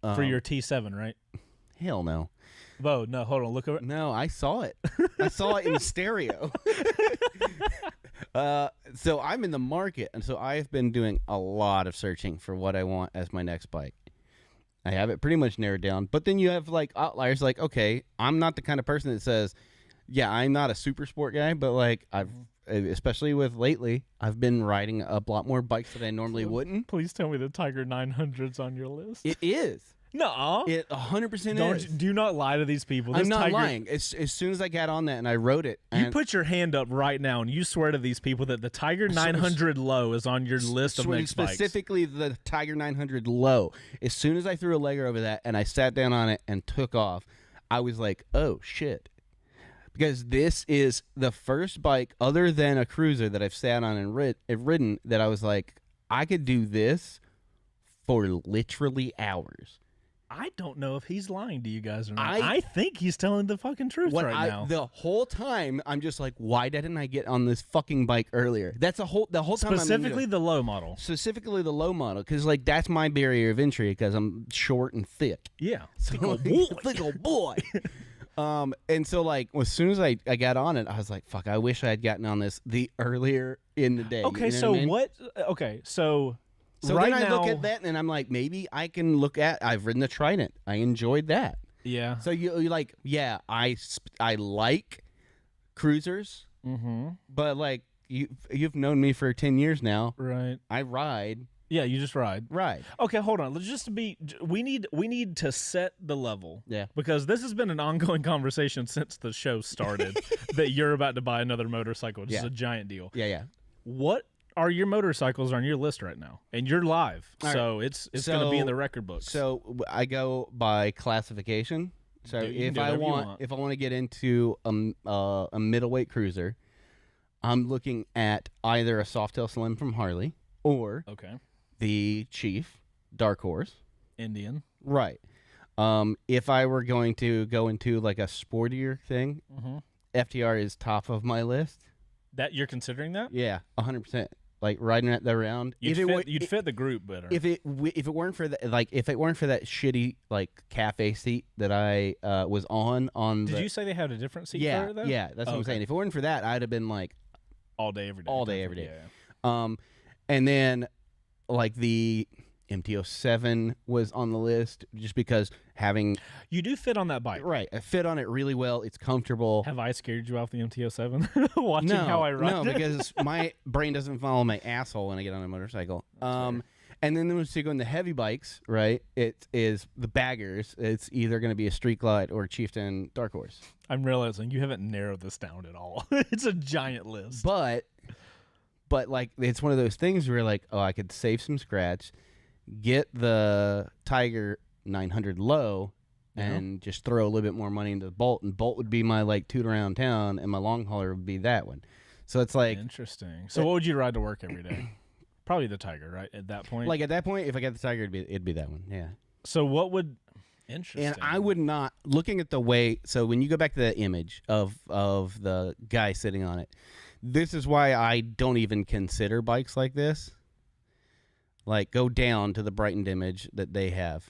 For your T7, right? Hell no. Whoa, no, hold on. Look over. No, I saw it. I saw it in stereo. So I'm in the market, and so I've been doing a lot of searching for what I want as my next bike. I have it pretty much narrowed down. But then you have like outliers. Like, okay, I'm not the kind of person that says, yeah, I'm not a super sport guy, but like especially with lately, I've been riding a lot more bikes that I normally wouldn't. Please tell me the Tiger 900's on your list. It is. No, It 100% is. Do not lie to these people. This I'm not Tiger, lying. As soon as I got on that and I rode it, You and put your hand up right now and you swear to these people that the Tiger 900 Low is on your list of next bikes. specifically the Tiger 900 Low. As soon as I threw a leg over that and I sat down on it and took off, I was like, oh shit. Because this is the first bike other than a cruiser that I've sat on and ridden that I was like, I could do this for literally hours. I don't know if he's lying to you guys or not. I think he's telling the fucking truth now. The whole time, I'm just like, why didn't I get on this fucking bike earlier? That's the whole time. Specifically the low model. Specifically the low model, because like that's my barrier of entry because I'm short and thick. Yeah. So, thick old boy. And so like as soon as I got on it, I was like, fuck, I wish I had gotten on this the earlier in the day. Okay, you know so what I mean? what? Okay, so. So right then I now, look at that and I'm like, maybe I can look at. I've ridden the Trident. I enjoyed that. Yeah. So you like, yeah, I like cruisers, but like you've known me for 10 years now. Right. I ride. Yeah, you just ride. Right. Okay, hold on. Let's just be. We need to set the level. Yeah. Because this has been an ongoing conversation since the show started that you're about to buy another motorcycle, which is a giant deal. Yeah, yeah. What are your motorcycles on your list right now? And you're live, All so right. it's going to be in the record books. So I go by classification. So if I want to get into a middleweight cruiser, I'm looking at either a Softail Slim from Harley or the Chief Dark Horse Indian. Right. If I were going to go into like a sportier thing, FTR is top of my list. That you're considering that? Yeah, 100%. Like riding it around. You'd fit the group better. If it weren't for that, like if it weren't for that shitty like cafe seat that I was on. Did you say they had a different seat for it though? Yeah, that's what I'm saying. If it weren't for that, I'd have been like all day every day. All day every day. Yeah. And then like the MT-07 was on the list just because having you do fit on that bike. Right. I fit on it really well. It's comfortable. Have I scared you off the MT-07 watching how I ride? No, because my brain doesn't follow my asshole when I get on a motorcycle. And then once you go in the heavy bikes, right, it is the baggers. It's either going to be a Street Glide or a Chieftain Dark Horse. I'm realizing you haven't narrowed this down at all. It's a giant list. But like it's one of those things where like, oh, I could save some scratch, get the Tiger 900 Low, and just throw a little bit more money into the Bolt, and Bolt would be my like toot around town, and my long hauler would be that one. So it's like interesting. So what would you ride to work every day? Probably the Tiger, right? At that point, like at that point, if I got the Tiger, it'd be that one. Yeah. So what would interesting? And I would not looking at the way. So when you go back to that image of the guy sitting on it, this is why I don't even consider bikes like this. Like, go down to the brightened image that they have.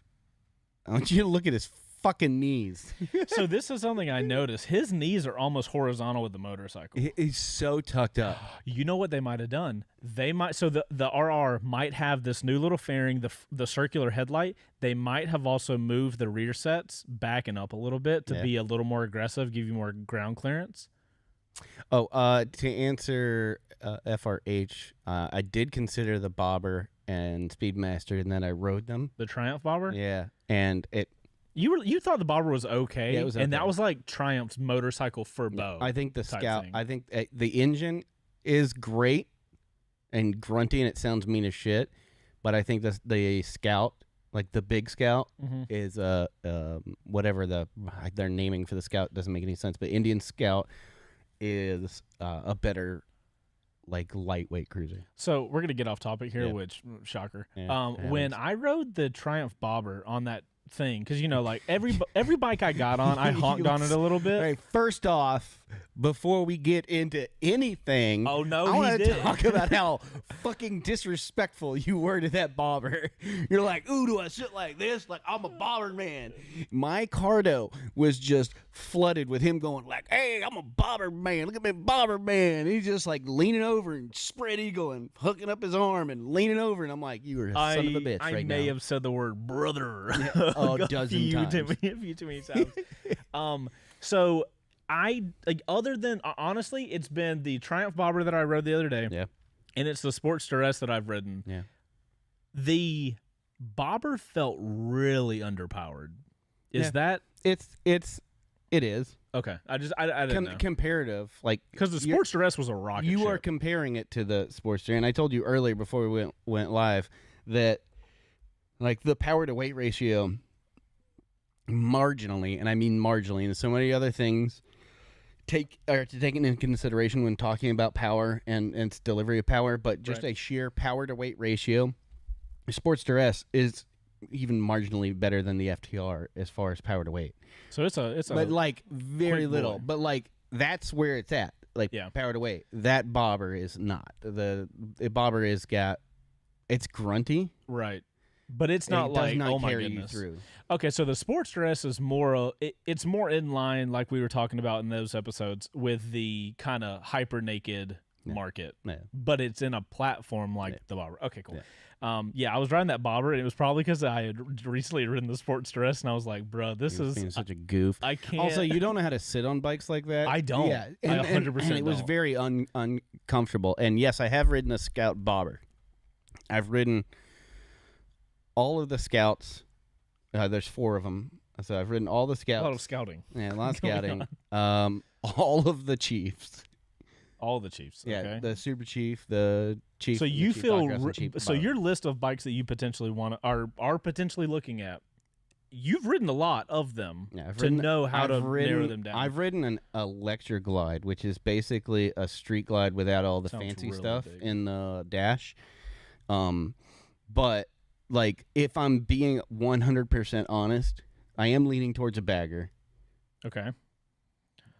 I want you to look at his fucking knees. So this is something I noticed. His knees are almost horizontal with the motorcycle. He's so tucked up. You know what they might have done? They might. So the RR might have this new little fairing, the circular headlight. They might have also moved the rear sets back and up a little bit to be a little more aggressive, give you more ground clearance. Oh, to answer FRH, I did consider the Bobber and Speedmaster, and then I rode them. The Triumph Bobber? Yeah, and it. You thought the Bobber was okay, yeah, it was okay. And that was like Triumph's motorcycle for bow. I think the Scout. I think the engine is great and grunty, and it sounds mean as shit. But I think the Scout, like the big Scout, is whatever they're naming for the Scout doesn't make any sense. But Indian Scout is a better like lightweight cruiser. So we're gonna get off topic here, which shocker. Yeah, when I rode the Triumph Bobber on that thing because like every bike I got on, I honked on it a little bit. All right, first off, before we get into anything, Oh, no, I he want to didn't. talk about how fucking disrespectful you were to that bobber. You're like, ooh, do I sit like this? Like I'm a bobber man. My Cardo was just flooded with him going like, hey, I'm a bobber man. Look at me, bobber man. And he's just like leaning over and spread eagle and hooking up his arm and leaning over. And I'm like, you are a son of a bitch I right may now. have said the word brother a dozen times. a few too many times. So I like other than honestly, it's been the Triumph Bobber that I rode the other day. Yeah. And it's the Sportster S that I've ridden. Yeah. The Bobber felt really underpowered. Is that it is okay? I didn't know comparative, like because the Sportster S was a rocket you ship. are comparing it to the Sportster, and I told you earlier before we went live that like the power to weight ratio marginally, and I mean marginally, and so many other things to take into consideration when talking about power and its delivery of power, but just Right. a sheer power to weight ratio, Sportster S is even marginally better than the FTR as far as power to weight. So it's a But like very quick little. boy. But like that's where it's at. Like Yeah. power to weight. That bobber is not. The bobber is got it's grunty. right, but it's and not it like does not oh my carry goodness. you through. Okay, so the Sportster S is more it's more in line like we were talking about in those episodes with the kind of hyper naked market. Yeah. But it's in a platform like the Bobber. Okay, cool. Yeah. I was riding that Bobber, and it was probably because I had recently ridden the Sportster S, and I was like, bro, this You're is being such a goof. I can't. Also, you don't know how to sit on bikes like that. I don't. Yeah, I 100% and it was don't. very uncomfortable. And yes, I have ridden a Scout bobber. I've ridden all of the Scouts. There's 4 of them. So I've ridden all the a Scouts. lot of scouting. Yeah, a lot of going scouting. All of the Chiefs. All the Chiefs. Yeah, Okay. the Super Chief, the Chief. So the you Chief feel Doghouse, and Chief so Bobber. your list of bikes that you potentially want are potentially looking at. You've ridden a lot of them Yeah, I've to ridden- know how I've to ridden- narrow them down. I've ridden an Electra Glide, which is basically a street glide without all the Sounds fancy really stuff big. in the dash. But like if I'm being 100% honest, I am leaning towards a bagger. Okay.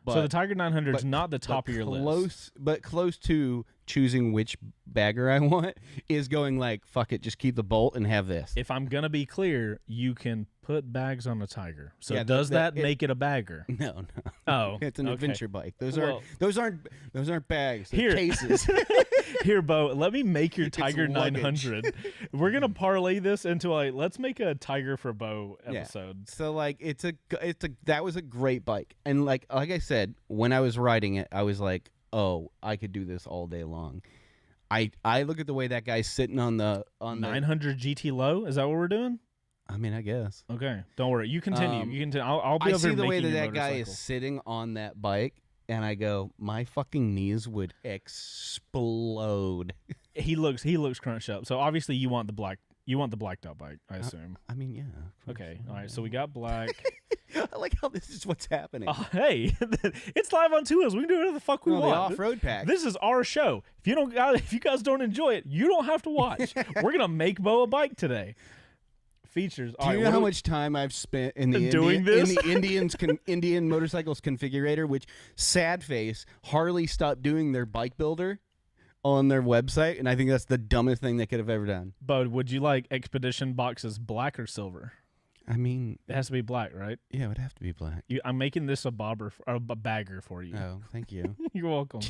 But, So the Tiger 900 is but- not the top but of your list. But close to choosing which bagger I want is going like, fuck it, just keep the bolt and have this. If I'm gonna be clear, you can put bags on a Tiger. So Yeah, does that it- make it a bagger? No. Oh, It's an okay. adventure bike. Those Well- aren't bags. They're Here. cases. Here, Bo, let me make your Tiger luggage. 900. We're gonna parlay this into let's make a Tiger for Bo Yeah. episode. So like that was a great bike. And like I said, when I was riding it, I was like, "Oh, I could do this all day long." I look at the way that guy's sitting on the 900 GT low. Is that what we're doing? I mean, I guess. Okay, don't worry. You continue. Um, You continue. I'll be I over see here the way making that your that guy is motorcycle. sitting on that bike and I go, "My fucking knees would explode." He looks crunched up. So obviously you want the blacked out bike, I assume. I mean, yeah. of course. Okay. All right. So we got black. I like how this is what's happening. Hey, it's live on Two Wheels. We can do whatever the fuck we Oh, the want. off-road pack. This is our show. If you guys don't enjoy it, you don't have to watch. We're gonna make Bo a bike today. Features. Do you know how much time I've spent in the Doing in this? the Indian motorcycles configurator? Which sad face Harley stopped doing their bike builder on their website, and I think that's the dumbest thing they could have ever done. Bo, would you like Expedition boxes black or silver? I mean, It has to be black, right? yeah, it would have to be black. I'm making this a bagger for you. Oh, thank you. You're welcome.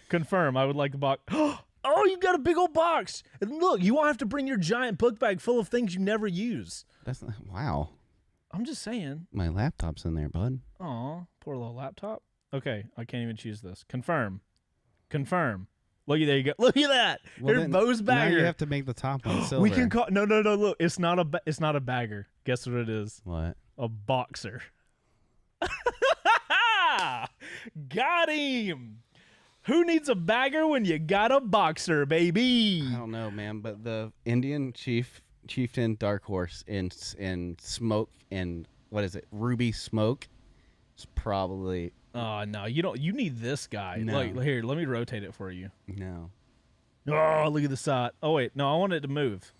Confirm. I would like the box. Oh, you got a big old box. And look, you won't have to bring your giant book bag full of things you never use. That's wow. I'm just saying. My laptop's in there, bud. Aw, poor little laptop. Okay, I can't even choose this. Confirm. Look, there you go. Look at that. There's then Bo's now bagger. you have to make the top one silver. We can call. No. Look, it's not a bagger. Guess what it is? What? A boxer. Got him. Who needs a bagger when you got a boxer, baby? I don't know, man, but the Indian chieftain Dark Horse in smoke and what is it? Ruby Smoke. It's probably Oh no, you don't. You need this guy. No. Like here, let me rotate it for you. no. Oh, look at the side. Oh wait, no, I want it to move.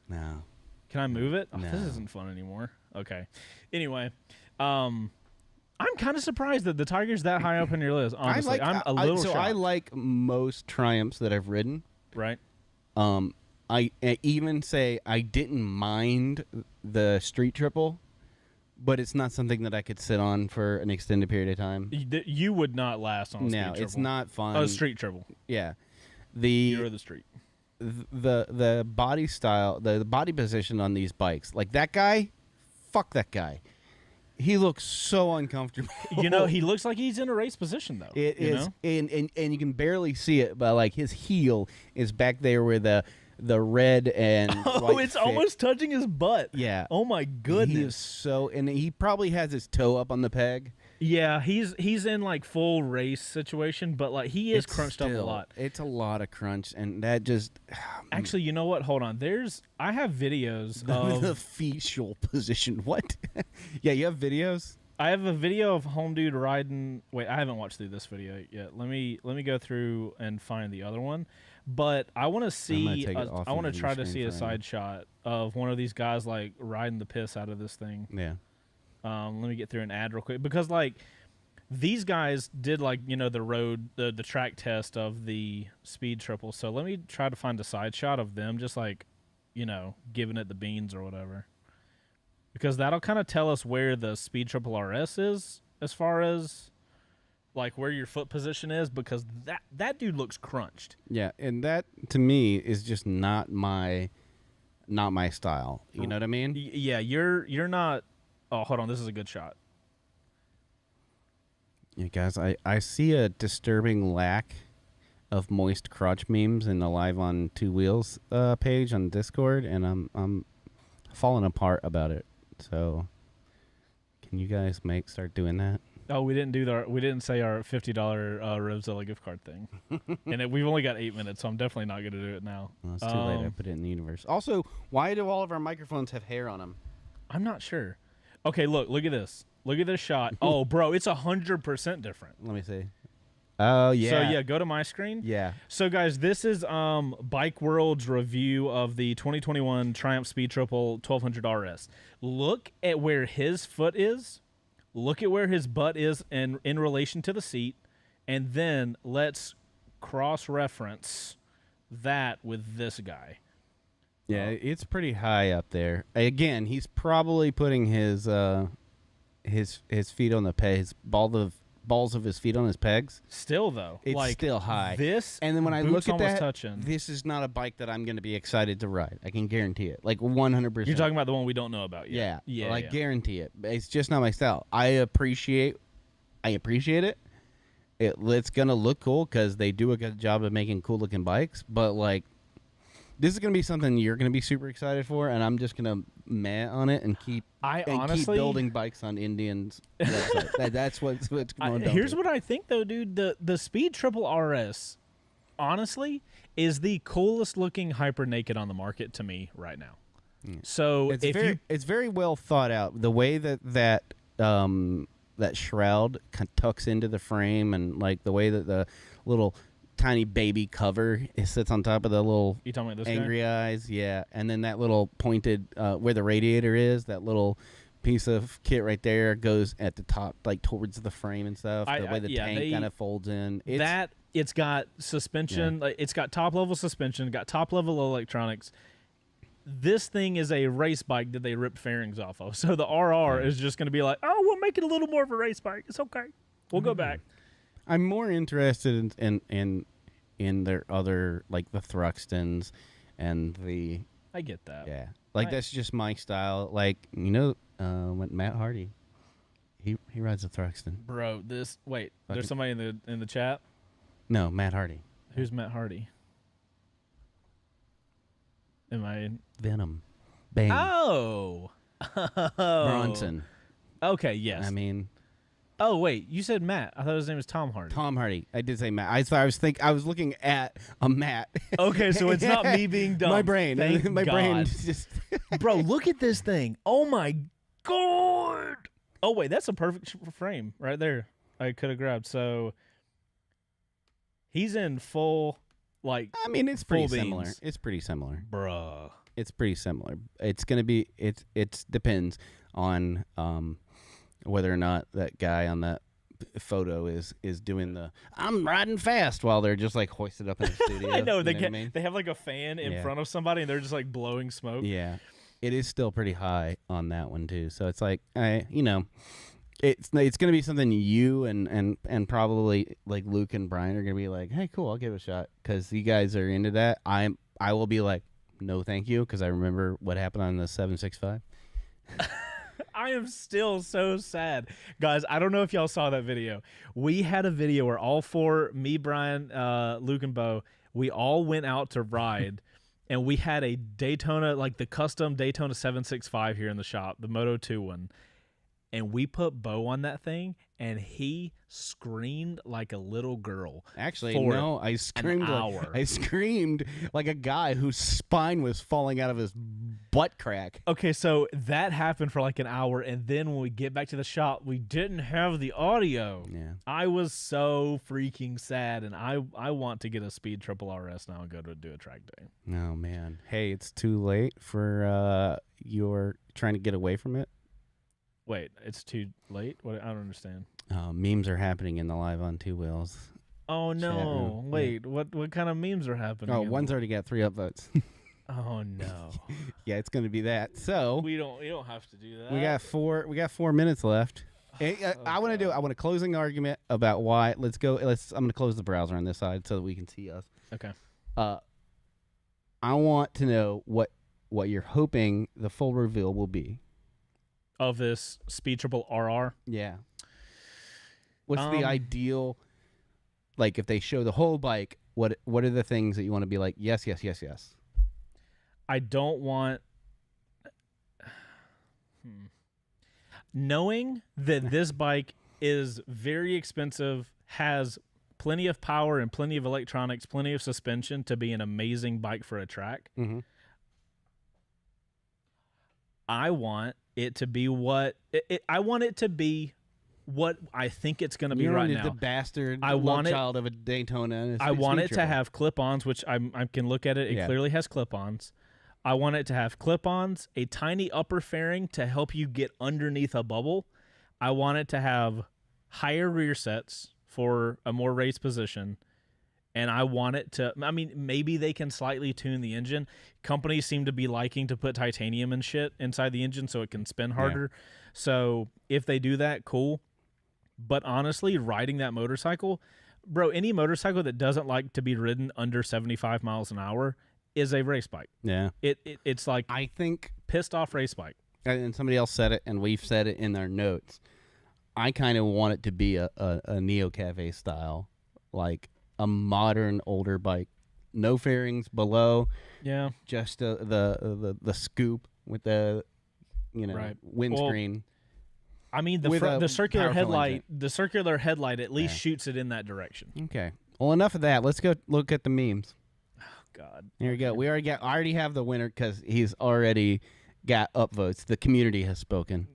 No. Can I move it? Oh, No. this isn't fun anymore. Okay. Anyway, I'm kind of surprised that the Tiger's that high up on your list. Honestly, I'm a little shocked. I like most Triumphs that I've ridden. Right. I even say I didn't mind the Street Triple, but it's not something that I could sit on for an extended period of time. You would not last on a Street Triple. No, it's not fun. Oh, Street Triple. Yeah. You're the street. The body style, the body position on these bikes, like that guy, fuck that guy. He looks so uncomfortable. He looks like he's in a race position though. It is, and you can barely see it, but like his heel is back there where the red and white it's fit. almost touching his butt. Yeah. Oh my goodness. He is so, and he probably has his toe up on the peg. Yeah, he's in like full race situation, but like he is crunched up a lot. It's a lot of crunch, and that just actually, you know what? Hold on. I have videos of the fetal position. What? Yeah, you have videos. I have a video of Home Dude riding. Wait, I haven't watched through this video yet. Let me go through and find the other one. But I want to see. I want to try to see a side shot of one of these guys like riding the piss out of this thing. Yeah. Let me get through an ad real quick because like these guys did like the track test of the Speed Triple. So let me try to find a side shot of them just like giving it the beans or whatever, because that'll kind of tell us where the Speed Triple RS is as far as like where your foot position is, because that dude looks crunched. Yeah, and that to me is just not my style. You know what I mean? Yeah, you're not. Oh, hold on. This is a good shot. Yeah, guys, I see a disturbing lack of moist crotch memes in the Live on Two Wheels page on Discord, and I'm falling apart about it. So, can you guys start doing that? Oh, we didn't say our $50 Revzilla gift card thing, and we've only got 8 minutes, so I'm definitely not going to do it now. Well, it's too late. I put it in the universe. Also, why do all of our microphones have hair on them? I'm not sure. Okay, look at this. Look at this shot. Oh, bro, it's 100% different. Let me see. Oh, yeah. So, yeah, go to my screen. Yeah. So, guys, this is Bike World's review of the 2021 Triumph Speed Triple 1200 RS. Look at where his foot is. Look at where his butt is in relation to the seat. And then let's cross-reference that with this guy. Yeah, it's pretty high up there. Again, he's probably putting his feet on the pegs, balls of his feet on his pegs. Still though, it's like, still high. This and then when I look at that, touching. This is not a bike that I'm going to be excited to ride. I can guarantee it, like 100%. You're talking about the one we don't know about yet. Yeah, I guarantee it. It's just not my style. I appreciate it. It's gonna look cool because they do a good job of making cool looking bikes, but like. This is going to be something you're going to be super excited for, and I'm just going to meh on it and keep building bikes on Indians' website. That's what's going on. Here's what I think, though, dude. The Speed Triple RS, honestly, is the coolest looking hyper naked on the market to me right now. Yeah. So it's very well thought out. The way that shroud tucks into the frame, and like the way that the little tiny baby cover sits on top of the little you talking about this angry guy? eyes, yeah, and then that little pointed where the radiator is, that little piece of kit right there goes at the top, like towards the frame and stuff. The way the tank kind of folds in. It's got suspension, like, it's got top level suspension, got top level electronics. This thing is a race bike that they ripped fairings off of. So the RR is just going to be like, oh, we'll make it a little more of a race bike. It's okay. We'll go back. I'm more interested in their other, like the Thruxtons and the. I get that. Yeah, like that's just my style. Like Matt Hardy, he rides a Thruxton. Bro, there's somebody in the chat. No, Matt Hardy. Who's Matt Hardy? Am I Venom? Bang. Oh. Bronson. Okay. Yes. I mean. Oh wait, you said Matt. I thought his name was Tom Hardy. Tom Hardy. I did say Matt. I was looking at a Matt. Okay, so it's not me being dumb. My brain. Thank my God. brain just. Bro, look at this thing. Oh my God. Oh wait, that's a perfect frame right there. I could have grabbed. So he's in full Like, I mean, it's full pretty similar. beans. It's pretty similar. Bruh. It's pretty similar. It's gonna be. It depends on whether or not that guy on that photo is doing the I'm riding fast while they're just like hoisted up in the studio. I know, they what I mean? they have like a fan in Yeah. front of somebody and they're just like blowing smoke. Yeah, it is still pretty high on that one too. So it's like it's gonna be something you and probably like Luke and Brian are gonna be like, hey, cool, I'll give it a shot because you guys are into that. I will be like, no, thank you, because I remember what happened on the 765. I am still so sad. Guys, I don't know if y'all saw that video. We had a video where all four, me, Brian, Luke, and Bo, we all went out to ride, and we had a Daytona, like the custom Daytona 765 here in the shop, the Moto 2 one. And we put Bo on that thing, and he screamed like a little girl. Actually, for no, I screamed an hour. I screamed like a guy whose spine was falling out of his butt crack. Okay, so that happened for like an hour, and then when we get back to the shop, we didn't have the audio. Yeah. I was so freaking sad, and I want to get a Speed Triple RS now and go to do a track day. Oh man. Hey, it's too late for you're trying to get away from it. Wait, it's too late? What? I don't understand. Memes are happening in the Live on Two Wheels. Oh no! room. Wait, what kind of memes are happening? Oh, one's already got 3 upvotes. Oh no! Yeah, it's going to be that. So we don't have to do that. we got 4 minutes left. I want a closing argument about why. I'm going to close the browser on this side so that we can see us. Okay. I want to know what you're hoping the full reveal will be. Of this Speed Triple RR. Yeah. What's the ideal, like if they show the whole bike, what are the things that you want to be like, yes, yes, yes, yes? I don't want... Knowing that this bike is very expensive, has plenty of power and plenty of electronics, plenty of suspension to be an amazing bike for a track, Mm-hmm. I want it to be what I want it to be what I think it's going to be right now. The bastard I want child of a Daytona. And I want it to have clip-ons, which I can look at it. It Yeah. clearly has clip-ons. I want it to have clip-ons, a tiny upper fairing to help you get underneath a bubble. I want it to have higher rear sets for a more raised position. And I want it to, I mean, maybe they can slightly tune the engine. Companies seem to be liking to put titanium and shit inside the engine so it can spin harder. Yeah. So if they do that, cool. But honestly, riding that motorcycle, bro, any motorcycle that doesn't like to be ridden under 75 miles an hour is a race bike. Yeah. It's like, I think, pissed off race bike. and somebody else said it, and we've said it in our notes, I kind of want it to be a Neo Cafe style, like a modern older bike, no fairings below, Yeah. just the scoop with the Right. windscreen. Well, I mean, With the circular powerful headlight, engine. the circular headlight at least shoots it in that direction. Okay. Well, enough of that. Let's go look at the memes. God. Here we go. We already have the winner because he's already got upvotes. The community has spoken.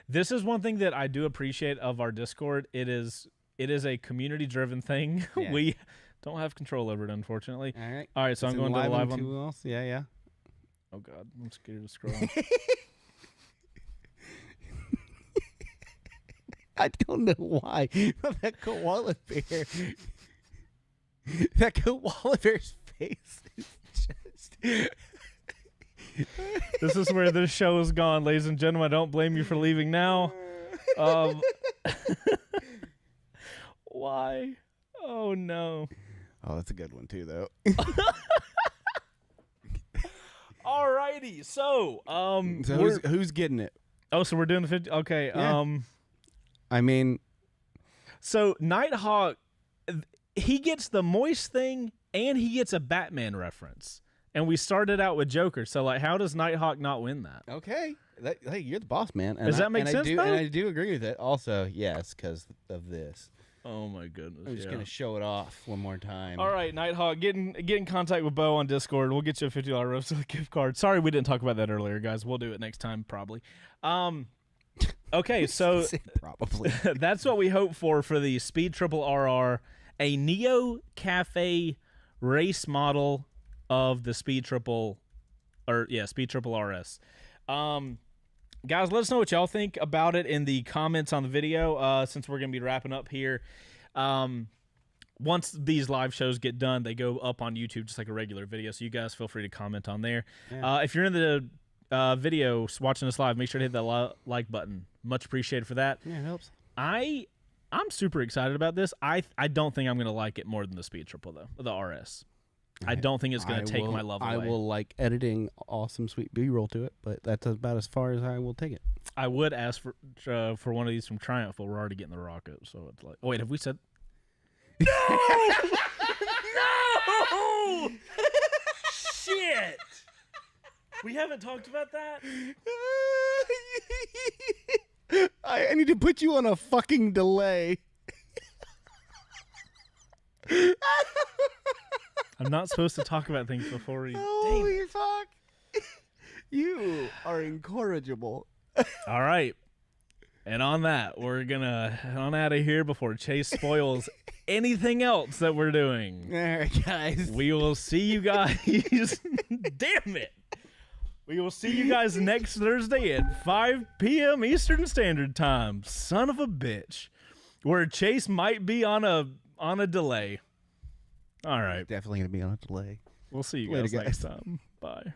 This is one thing that I do appreciate of our Discord. It is a community-driven thing. Yeah. We don't have control over it, unfortunately. All right. So I'm going to the live one. Who else? Yeah. Oh, God. I'm scared to scroll. I don't know why. That koala bear. That koala bear's face is just. This is where this show is gone, ladies and gentlemen. I don't blame you for leaving now. Why? Oh, no. Oh, that's a good one, too, though. Alrighty. So, So who's getting it? oh, so we're doing the 50. Okay. Yeah. I mean, So Nighthawk, he gets the moist thing and he gets a Batman reference. And we started out with Joker. So, like, how does Nighthawk not win that? okay. Hey, you're the boss, man. And Does that make sense, And though? I do agree with it. Also, yes, because of this. Oh, my goodness. I'm just going to show it off one more time. All right, Nighthawk, get in contact with Bo on Discord. We'll get you a $50 Revzilla gift card. Sorry we didn't talk about that earlier, guys. We'll do it next time, probably. Okay, so Probably. that's what we hope for the Speed Triple RR, a Neo Cafe race model of the Speed Triple RS. Guys, let us know what y'all think about it in the comments on the video. Since we're gonna be wrapping up here, once these live shows get done, they go up on YouTube just like a regular video. So you guys feel free to comment on there. Yeah. If you're in the video watching us live, make sure to hit that like button. Much appreciated for that. Yeah, it helps. I'm super excited about this. I don't think I'm gonna like it more than the Speed Triple though, the RS. I don't think it's gonna take my love away. I will like editing awesome sweet B-roll to it, but that's about as far as I will take it. I would ask for one of these from Triumph, but we're already getting the rocket, so it's like. Oh wait, have we said? No! No! Shit! We haven't talked about that. I need to put you on a fucking delay. I'm not supposed to talk about things before we. Holy fuck! You are incorrigible. All right. And on that, we're gonna head on out of here before Chase spoils anything else that we're doing. All right, guys. We will see you guys. Damn it. We will see you guys next Thursday at 5 p.m. Eastern Standard Time. Son of a bitch. Where Chase might be on a delay. All right. Definitely gonna be on a delay. We'll see you Later, guys next time. Bye.